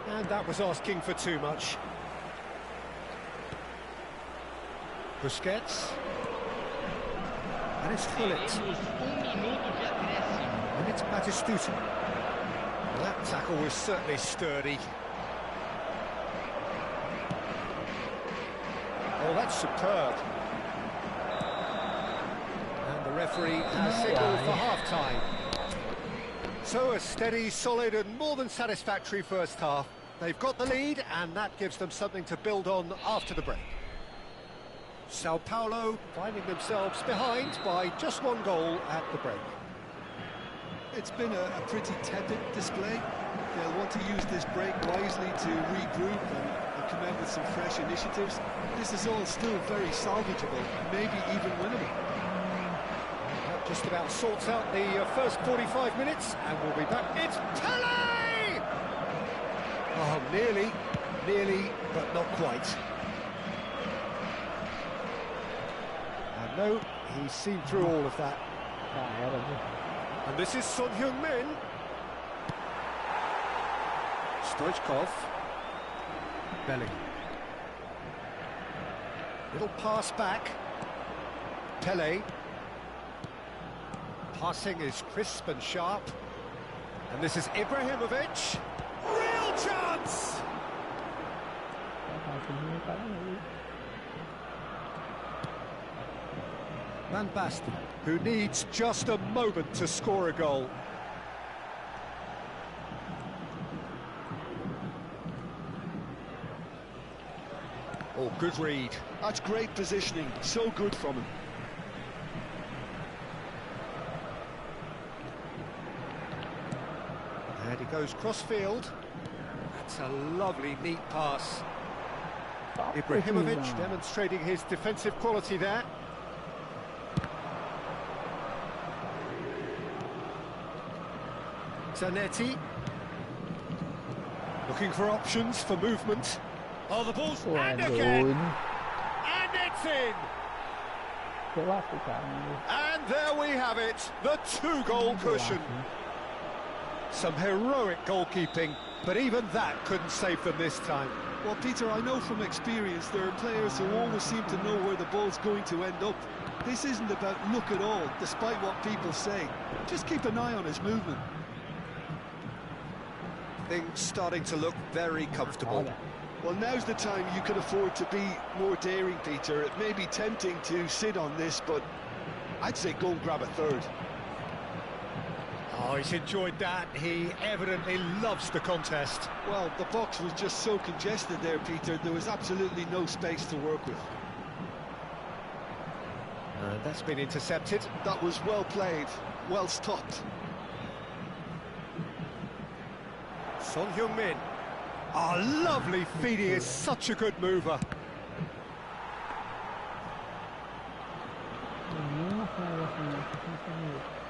S1: And that was asking for too much. Busquets. And it's Gullit. And it's Batistuta. Well, that tackle was certainly sturdy. Oh, that's superb. And the referee has signalled for half-time. So a steady, solid and more than satisfactory first half. They've got the lead and that gives them something to build on after the break. Sao Paulo finding themselves behind by just one goal at the break.
S2: It's been a pretty tepid display. They'll want to use this break wisely to regroup and come out with some fresh initiatives. This is all still very salvageable, maybe even winnable.
S1: That just about sorts out the first 45 minutes, and we'll be back. It's Pele! Oh, nearly, but not quite. And no, he's seen through all of that. And this is Son Heung-min. Stoichkov. Belly. Little pass back. Pele. Passing is crisp and sharp. And this is Ibrahimovic. Real chance! Van Basten, who needs just a moment to score a goal. Oh, good read.
S2: That's great positioning, so good from him.
S1: And he goes cross-field. That's a lovely, neat pass. Ibrahimovic demonstrating his defensive quality there. Zanetti. Looking for options for movement. Oh, the ball's... and again! And it's in! And there we have it, the two-goal cushion. Some heroic goalkeeping, but even that couldn't save them this time.
S2: Well, Peter, I know from experience there are players who always seem to know where the ball's going to end up. This isn't about luck at all, despite what people say. Just keep an eye on his movement.
S1: Things starting to look very comfortable.
S2: Well, now's the time you can afford to be more daring, Peter. It may be tempting to sit on this, but I'd say go and grab a third.
S1: Oh, he's enjoyed that. He evidently loves the contest.
S2: Well, the box was just so congested there, Peter. There was absolutely no space to work with.
S1: That's been intercepted.
S2: That was well played, well stopped.
S1: Son Heung-min. Oh, lovely feed. He is such a good mover.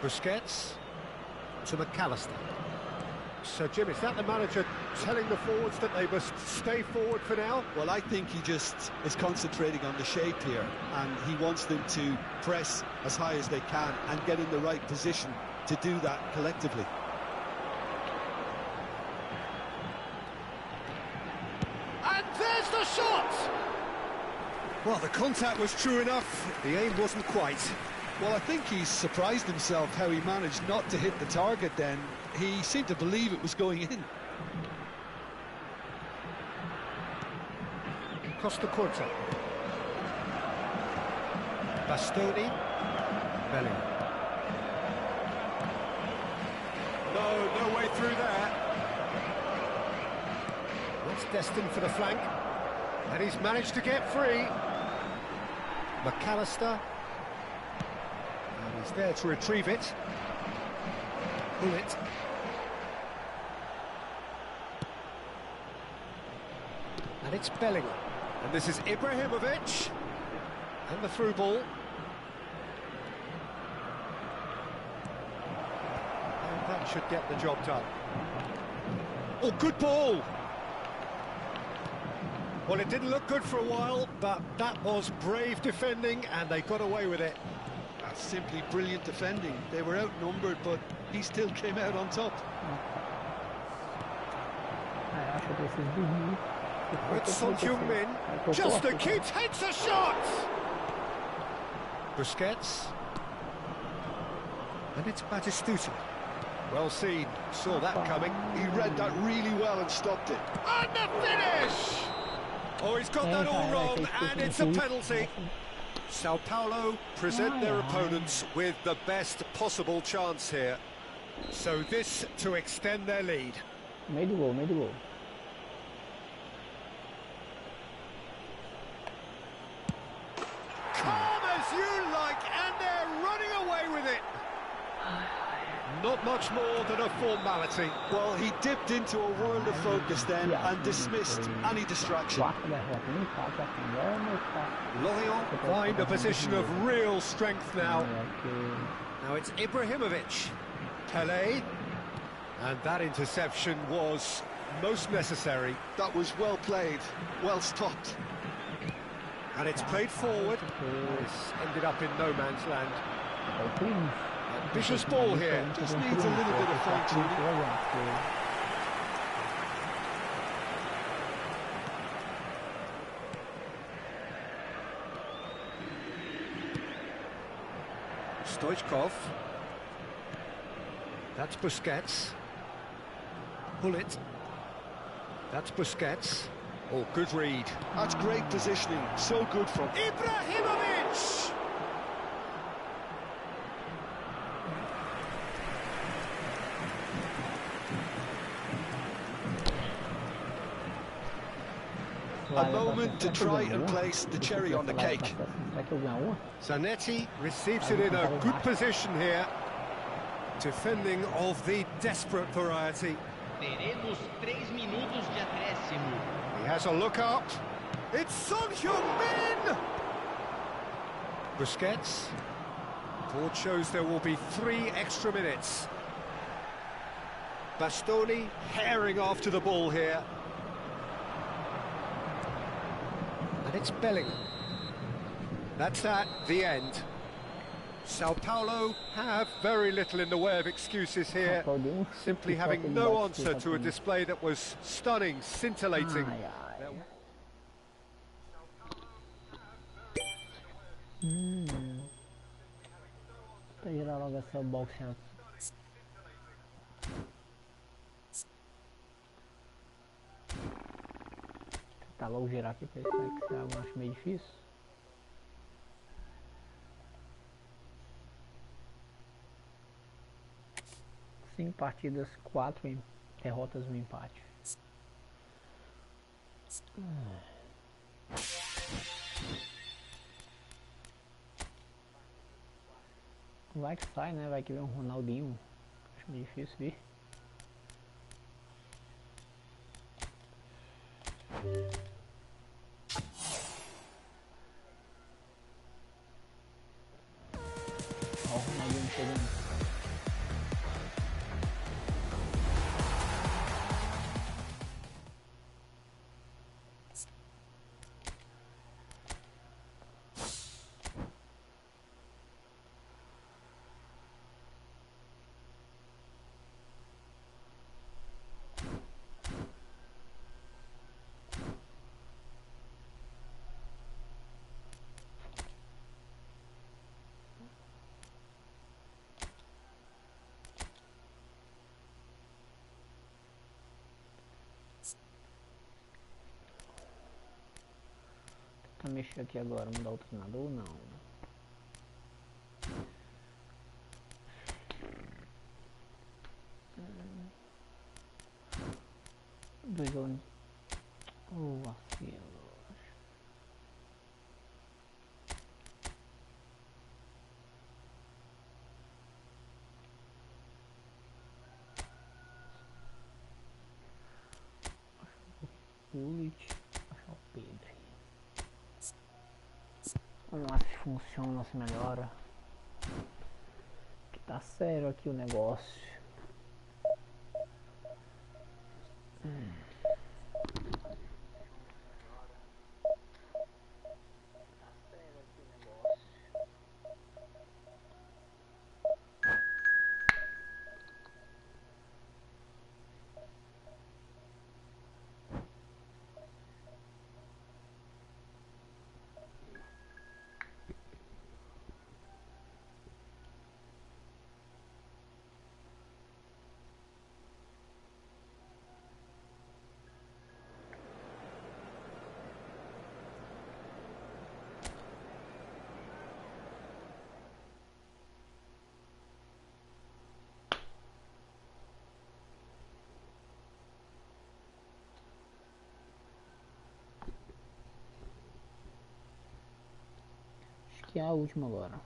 S1: Busquets to McAllister. So, Jim, is that the manager telling the forwards that they must stay forward for now?
S2: Well, I think he just is concentrating on the shape here, and he wants them to press as high as they can and get in the right position to do that collectively.
S1: And there's the shot! Well, the contact was true enough, the aim wasn't quite.
S2: Well, I think he's surprised himself how he managed not to hit the target then. He seemed to believe it was going in.
S1: Costa Curta. Bastoni. Belly. No way through there. That's destined for the flank. And he's managed to get free. McAllister. And he's there to retrieve it. Pull it. And it's Bellingham. And this is Ibrahimovic. And the through ball. And that should get the job done. Oh, good ball! Well, it didn't look good for a while, but that was brave defending, and they got away with it.
S2: That's simply brilliant defending. They were outnumbered, but he still came out on top.
S1: It's Son Heung-min, just a kid takes a shot! Busquets. And it's Batistuta. Well seen, saw that coming.
S2: He read that really well and stopped it.
S1: And the finish! Oh, he's got that all wrong, and it's a penalty. Sao Paulo present their opponents with the best possible chance here. So this to extend their lead.
S4: Meio do gol, meio do gol.
S1: Calm as you like, and they're running away with it. Not much more than a formality.
S2: Well, he dipped into a world of focus then and dismissed any distraction.
S1: Lorient find a position of real strength now. Now it's Ibrahimovic. Pelé. And that interception was most necessary.
S2: That was well played, well stopped.
S1: And it's played forward. It's ended up in no man's land. Vicious ball here.
S2: Just needs a little bit of fine-tuning.
S1: Stoichkov. That's Busquets. Pull it. That's Busquets. Oh, good read.
S2: That's great positioning. So good from
S1: Ibrahimovic!
S2: a moment to try and place the cherry on the cake.
S1: Zanetti receives it in a good position here. Defending of the desperate variety.
S3: Teremos 3 minutos de acréscimo.
S1: He has a look up. It's Son Heung-min! Busquets. Board shows there will be 3 extra minutes. Bastoni herring after the ball here. And it's Bellingham. That's at the end. Sao Paulo have very little in the way of excuses here, simply having no answer to a display that was stunning, scintillating.
S4: Tirar logo essa box. Tá logo girar aqui pra isso, que eu acho meio difícil. Cinco partidas, 4 derrotas, 1 empate. Vai que sai, né? Vai que vem um Ronaldinho. Acho meio difícil vir. Ó, o Ronaldinho chegando. Vou mexer aqui agora, mudar o treinador ou não? Dois anos. Vacilo. Bullet. Vamos lá se funciona ou se melhora. Que tá sério aqui o negócio. Que é a última agora.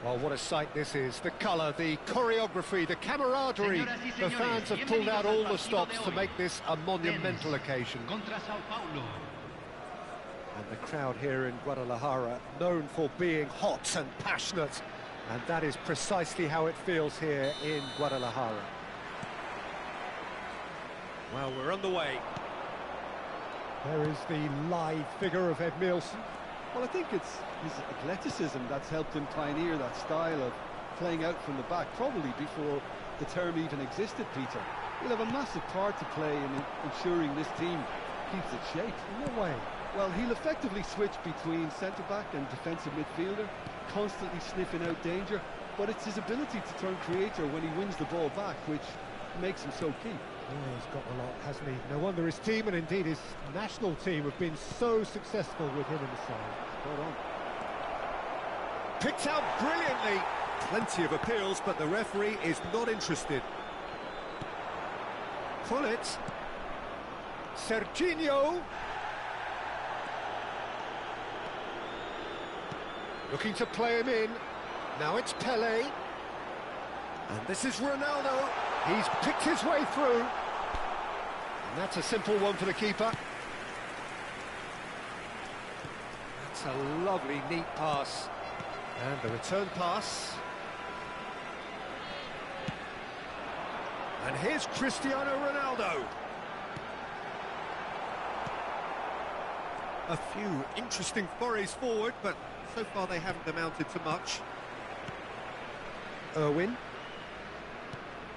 S1: Well, what a sight this is. The colour, the choreography, the camaraderie. The fans have pulled out all the stops to make this a monumental occasion. And the crowd here in Guadalajara, known for being hot and passionate. And that is precisely how it feels here in Guadalajara. Well, we're underway. There is the live figure of Ed Milson.
S2: Well, I think it's his athleticism that's helped him pioneer that style of playing out from the back, probably before the term even existed, Peter. He'll have a massive part to play in ensuring this team keeps its shape.
S1: In what way?
S2: Well, he'll effectively switch between centre-back and defensive midfielder, constantly sniffing out danger, but it's his ability to turn creator when he wins the ball back, which makes him so key.
S1: Yeah, he's got a lot, hasn't he? No wonder his team and indeed his national team have been so successful with him in the side.
S2: Spot on.
S1: Picked out brilliantly. Plenty of appeals, but the referee is not interested. Pull it. Serginho. Looking to play him in. Now it's Pele. And this is Ronaldo. He's picked his way through. And that's a simple one for the keeper. That's a lovely, neat pass. And the return pass. And here's Cristiano Ronaldo. A few interesting forays forward, but so far they haven't amounted to much. Irwin.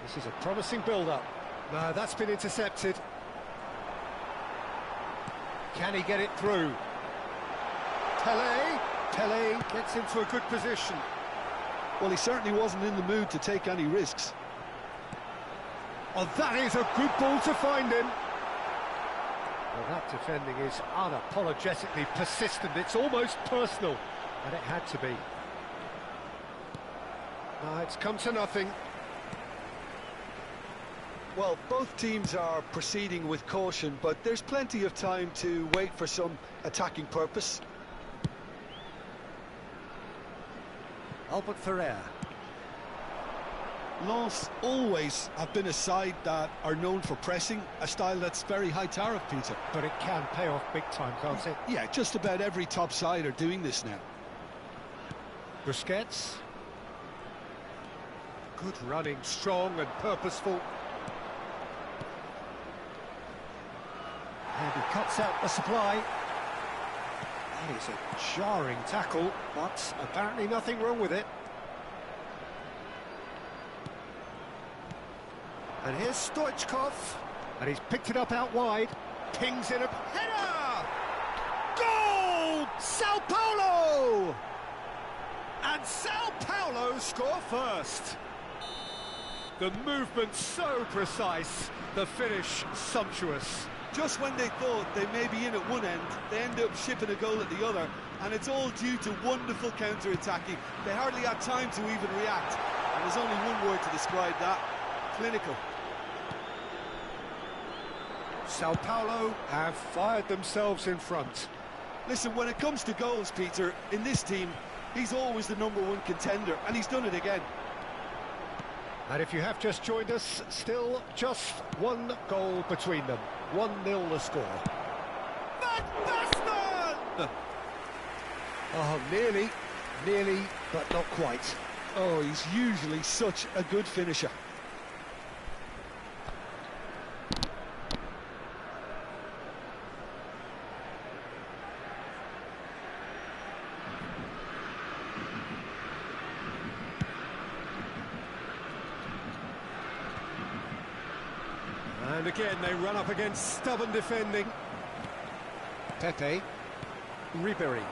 S1: This is a promising build-up. No, that's been intercepted. Can he get it through? Pele gets into a good position.
S2: Well, he certainly wasn't in the mood to take any risks.
S1: Oh, that is a good ball to find him. Well, that defending is unapologetically persistent. It's almost personal, and it had to be. No, it's come to nothing.
S2: Well, both teams are proceeding with caution, but there's plenty of time to wait for some attacking purpose.
S1: Albert Ferrer.
S2: Lens always have been a side that are known for pressing, a style that's very high tariff, Peter.
S1: But it can pay off big time, can't it?
S2: Yeah, just about every top side are doing this now.
S1: Busquets. Good running, strong and purposeful. And he cuts out the supply. That is a jarring tackle, but apparently nothing wrong with it. And here's Stoichkov, and he's picked it up out wide. Pings in a header! Goal! Sao Paulo! And Sao Paulo score first. The movement so precise, the finish sumptuous.
S2: Just when they thought they may be in at one end, they end up shipping a goal at the other, and it's all due to wonderful counter-attacking. They hardly had time to even react, and there's only one word to describe that: clinical.
S1: Sao Paulo have fired themselves in front.
S2: Listen, when it comes to goals, Peter, in this team, he's always the #1 contender, and he's done it again.
S1: And if you have just joined us, still just one goal between them. 1-0 the score. Van Basten! Oh, nearly, but not quite.
S2: Oh, he's usually such a good finisher.
S1: And again, they run up against stubborn defending. Pepe. Ribery.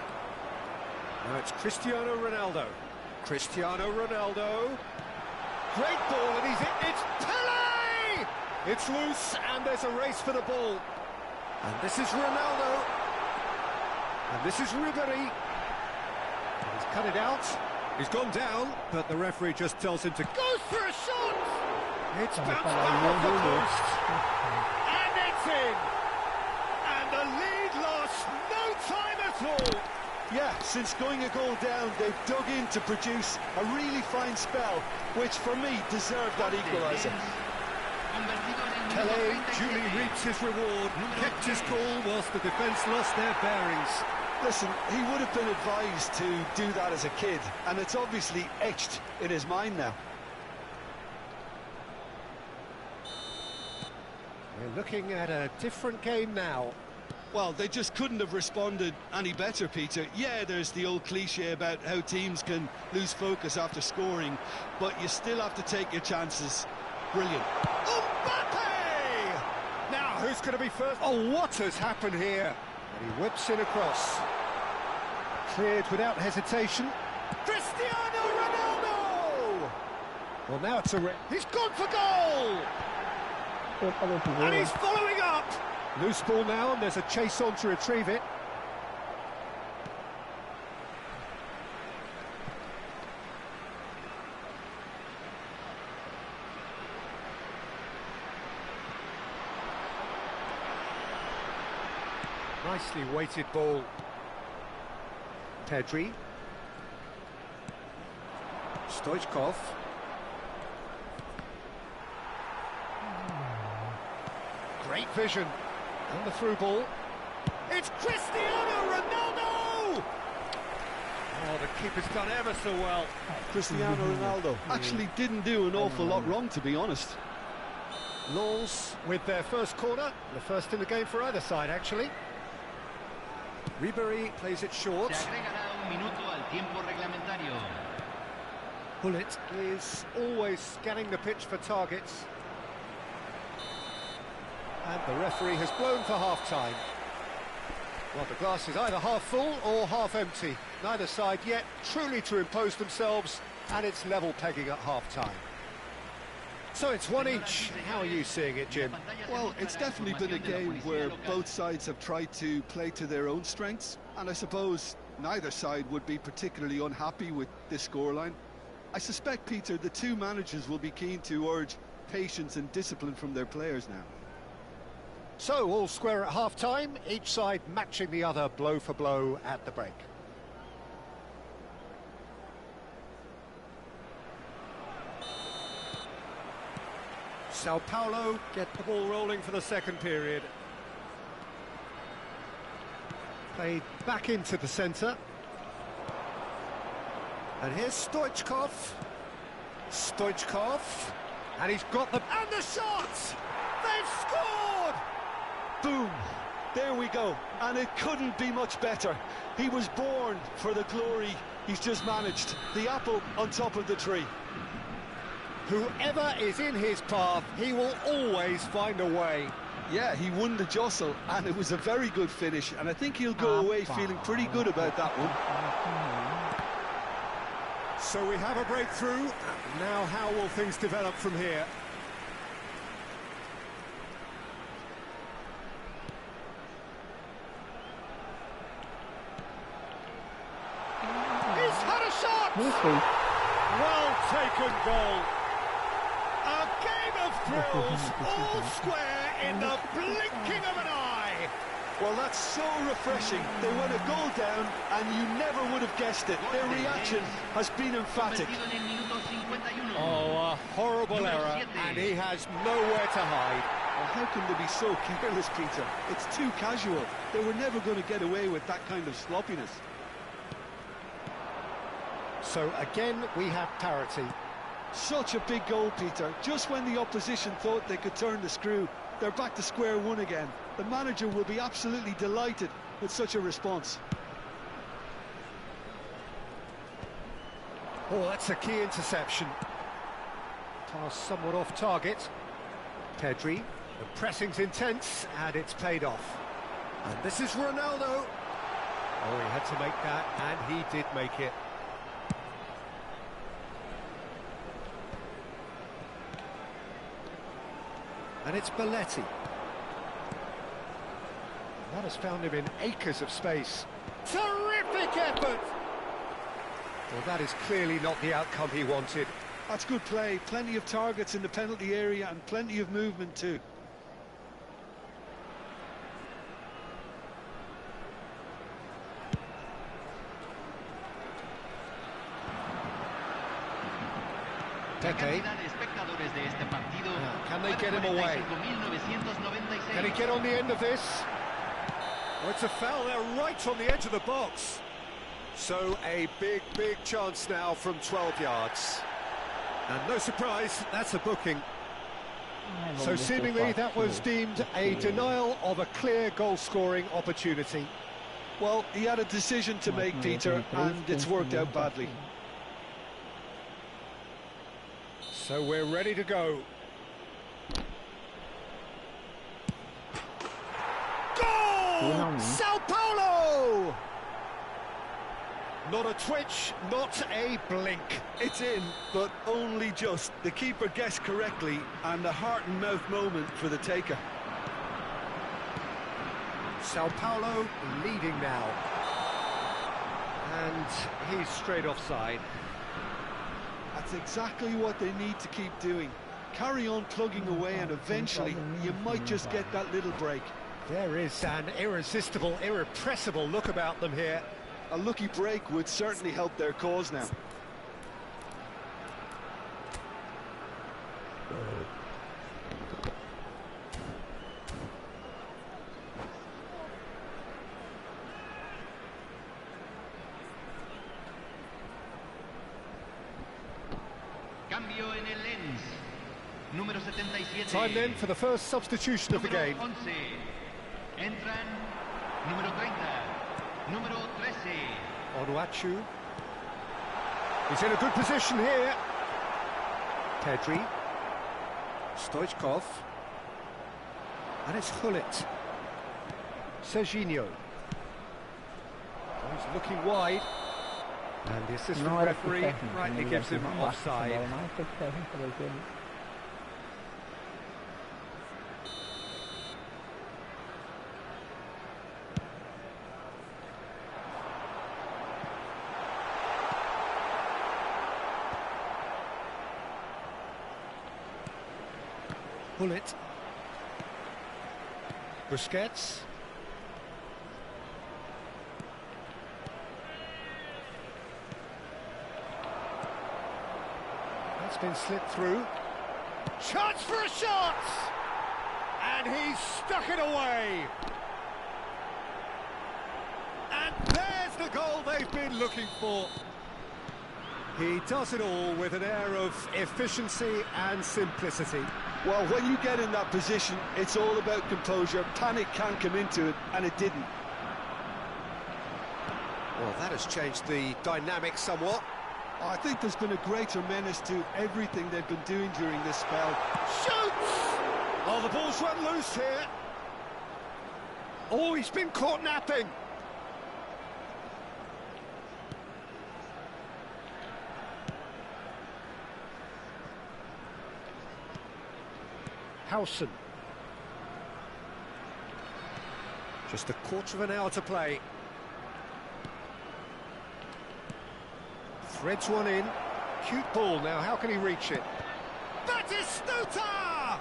S1: Now it's Cristiano Ronaldo. Cristiano Ronaldo. Great ball, and it's Pele! It's loose, and there's a race for the ball. And this is Ronaldo. And this is Ribery. He's cut it out. He's gone down, but the referee just tells him to go for a shot! It's bounced back off the post. And it's in! And the lead lost no time at all!
S2: Yeah, since going a goal down, they've dug in to produce a really fine spell, which for me deserved that equaliser.
S1: Pele duly reaps his reward, kept his cool whilst the defence lost their bearings.
S2: Listen, he would have been advised to do that as a kid, and it's obviously etched in his mind now.
S1: We're looking at a different game now.
S2: Well, they just couldn't have responded any better, Peter. Yeah, there's the old cliche about how teams can lose focus after scoring, but you still have to take your chances. Brilliant.
S1: Mbappe! Now, who's going to be first? Oh, what has happened here? And he whips in across. Cleared without hesitation. Cristiano Ronaldo! Well, now it's a... He's gone for goal! And he's following up! Loose ball now, and there's a chase on to retrieve it. Nicely weighted ball. Pedri. Stoichkov. Great vision. And the through ball. It's Cristiano Ronaldo! Oh, the keeper's done ever so well.
S2: Cristiano Ronaldo actually didn't do an awful lot wrong, to be honest.
S1: Lawls with their first corner. The first in the game for either side, actually. Ribery plays it short. Bullet is always scanning the pitch for targets. And the referee has blown for half-time. Well, the glass is either half full or half empty. Neither side yet truly to impose themselves, and it's level pegging at half-time. So it's one each. How are you seeing it, Jim?
S2: Well, it's definitely been a game where both sides have tried to play to their own strengths, and I suppose neither side would be particularly unhappy with this scoreline. I suspect, Peter, the two managers will be keen to urge patience and discipline from their players now.
S1: So, all square at half-time, each side matching the other blow for blow at the break. Sao Paulo get the ball rolling for the second period. Played back into the centre. And here's Stoichkov. Stoichkov, and he's got the... And the shot! They've scored!
S2: Boom! There we go, and it couldn't be much better. He was born for the glory he's just managed. The apple on top of the tree.
S1: Whoever is in his path, he will always find a way.
S2: Yeah, he won the jostle, and it was a very good finish, and I think he'll go away feeling pretty good about that one.
S1: So we have a breakthrough. Now how will things develop from here? He's had a shot! Well taken goal. A game of thrills, all square in the blinking of an eye.
S2: Well, that's so refreshing. They went a goal down, and you never would have guessed it. Their reaction has been emphatic.
S1: Oh, a horrible error, and he has nowhere to hide.
S2: Well, how can they be so careless, Peter? It's too casual. They were never going to get away with that kind of sloppiness.
S1: So again, we have parity.
S2: Such a big goal, Peter. Just when the opposition thought they could turn the screw, they're back to square one again. The manager will be absolutely delighted with such a response.
S1: Oh, that's a key interception. Pass somewhat off target. Pedri, the pressing's intense, and it's paid off. And this is Ronaldo. Oh, he had to make that, and he did make it. And it's Belletti. That has found him in acres of space. Terrific effort! Well, that is clearly not the outcome he wanted.
S2: That's good play. Plenty of targets in the penalty area and plenty of movement too.
S1: Pepe. Can they get him away? Can he get on the end of this? Oh, it's a foul. They're right on the edge of the box. So a big chance now from 12 yards. And no surprise, that's a booking. So seemingly that was deemed a denial of a clear goal-scoring opportunity.
S2: Well, he had a decision to make, Peter, and it's worked out badly.
S1: So we're ready to go. Goal! Sao Paulo! Not a twitch, not a blink.
S2: It's in, but only just. The keeper guessed correctly, and a heart-and-mouth moment for the taker.
S1: Sao Paulo leading now. And he's straight offside.
S2: That's exactly what they need to keep doing. Carry on plugging away, and eventually you might just get that little break.
S1: There is an irresistible, irrepressible look about them here.
S2: A lucky break would certainly help their cause now.
S3: Cambio en el lens. Número 77.
S1: Time then for the first substitution of the game.
S3: 11. Entran número 30. Número 13.
S1: Onuachu. He's in a good position here. Pedri. Stoichkov. And it's Hullet. Serginho. He's looking wide. And the assistant referee rightly gives him offside. Hullet. Busquets. That's been slipped through. Chance for a shot! And he's stuck it away. And there's the goal they've been looking for. He does it all with an air of efficiency and simplicity.
S2: Well, when you get in that position, it's all about composure. Panic can't come into it, and it didn't.
S1: Well, that has changed the dynamic somewhat.
S2: I think there's been a greater menace to everything they've been doing during this spell.
S1: Shoots! Oh, the ball's run loose here. Oh, he's been caught napping. Howson. Just a quarter of an hour to play. Threads one in. Cute ball now, how can he reach it? Batistuta!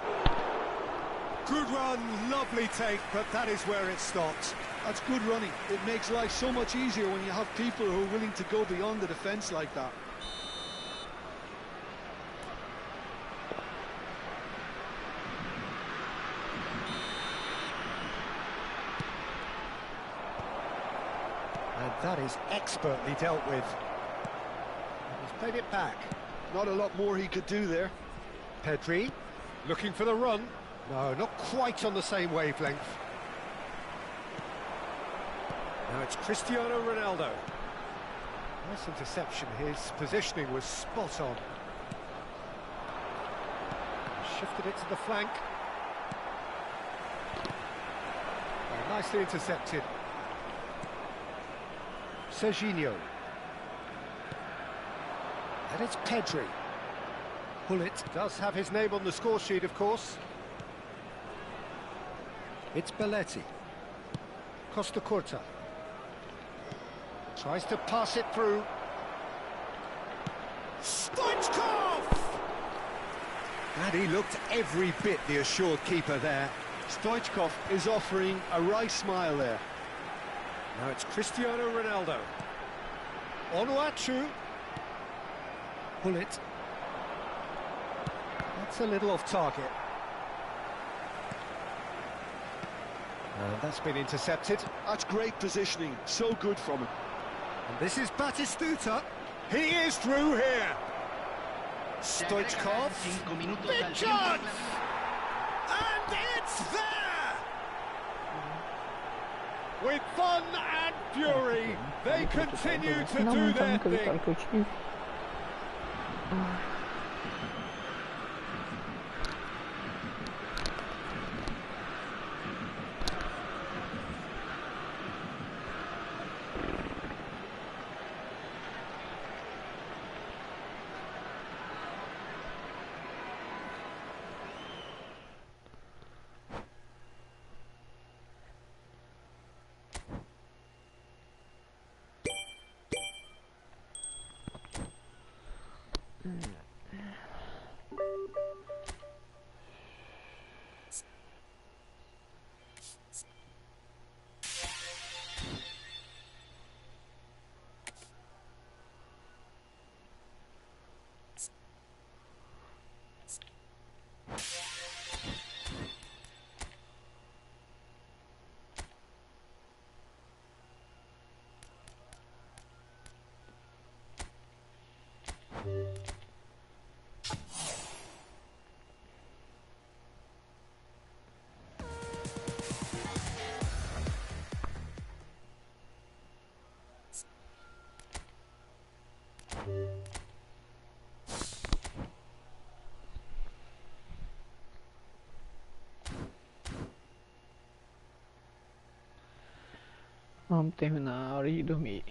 S1: Good run, lovely take, but that is where it stopped.
S2: That's good running. It makes life so much easier when you have people who are willing to go beyond the defence like that.
S1: And that is expertly dealt with. He's played it back.
S2: Not a lot more he could do there.
S1: Pedri, looking for the run. No, not quite on the same wavelength. Now it's Cristiano Ronaldo. Nice interception. His positioning was spot on. Shifted it to the flank. Oh, nicely intercepted. Serginho. And it's Pedri. Bullet does have his name on the score sheet, of course. It's Belletti. Costa Curta. Tries to pass it through. Stoichkov! And he looked every bit the assured keeper there.
S2: Stoichkov is offering a wry smile there.
S1: Now it's Cristiano Ronaldo. Onuachu. Bullet. That's a little off target. And that's been intercepted.
S2: That's great positioning, so good from him.
S1: And this is Batistuta. He is through here. Stoichkov. Big chance! And it's there! With fun and fury, they continue to do their thing.
S4: Vamos terminar a hora de dormir.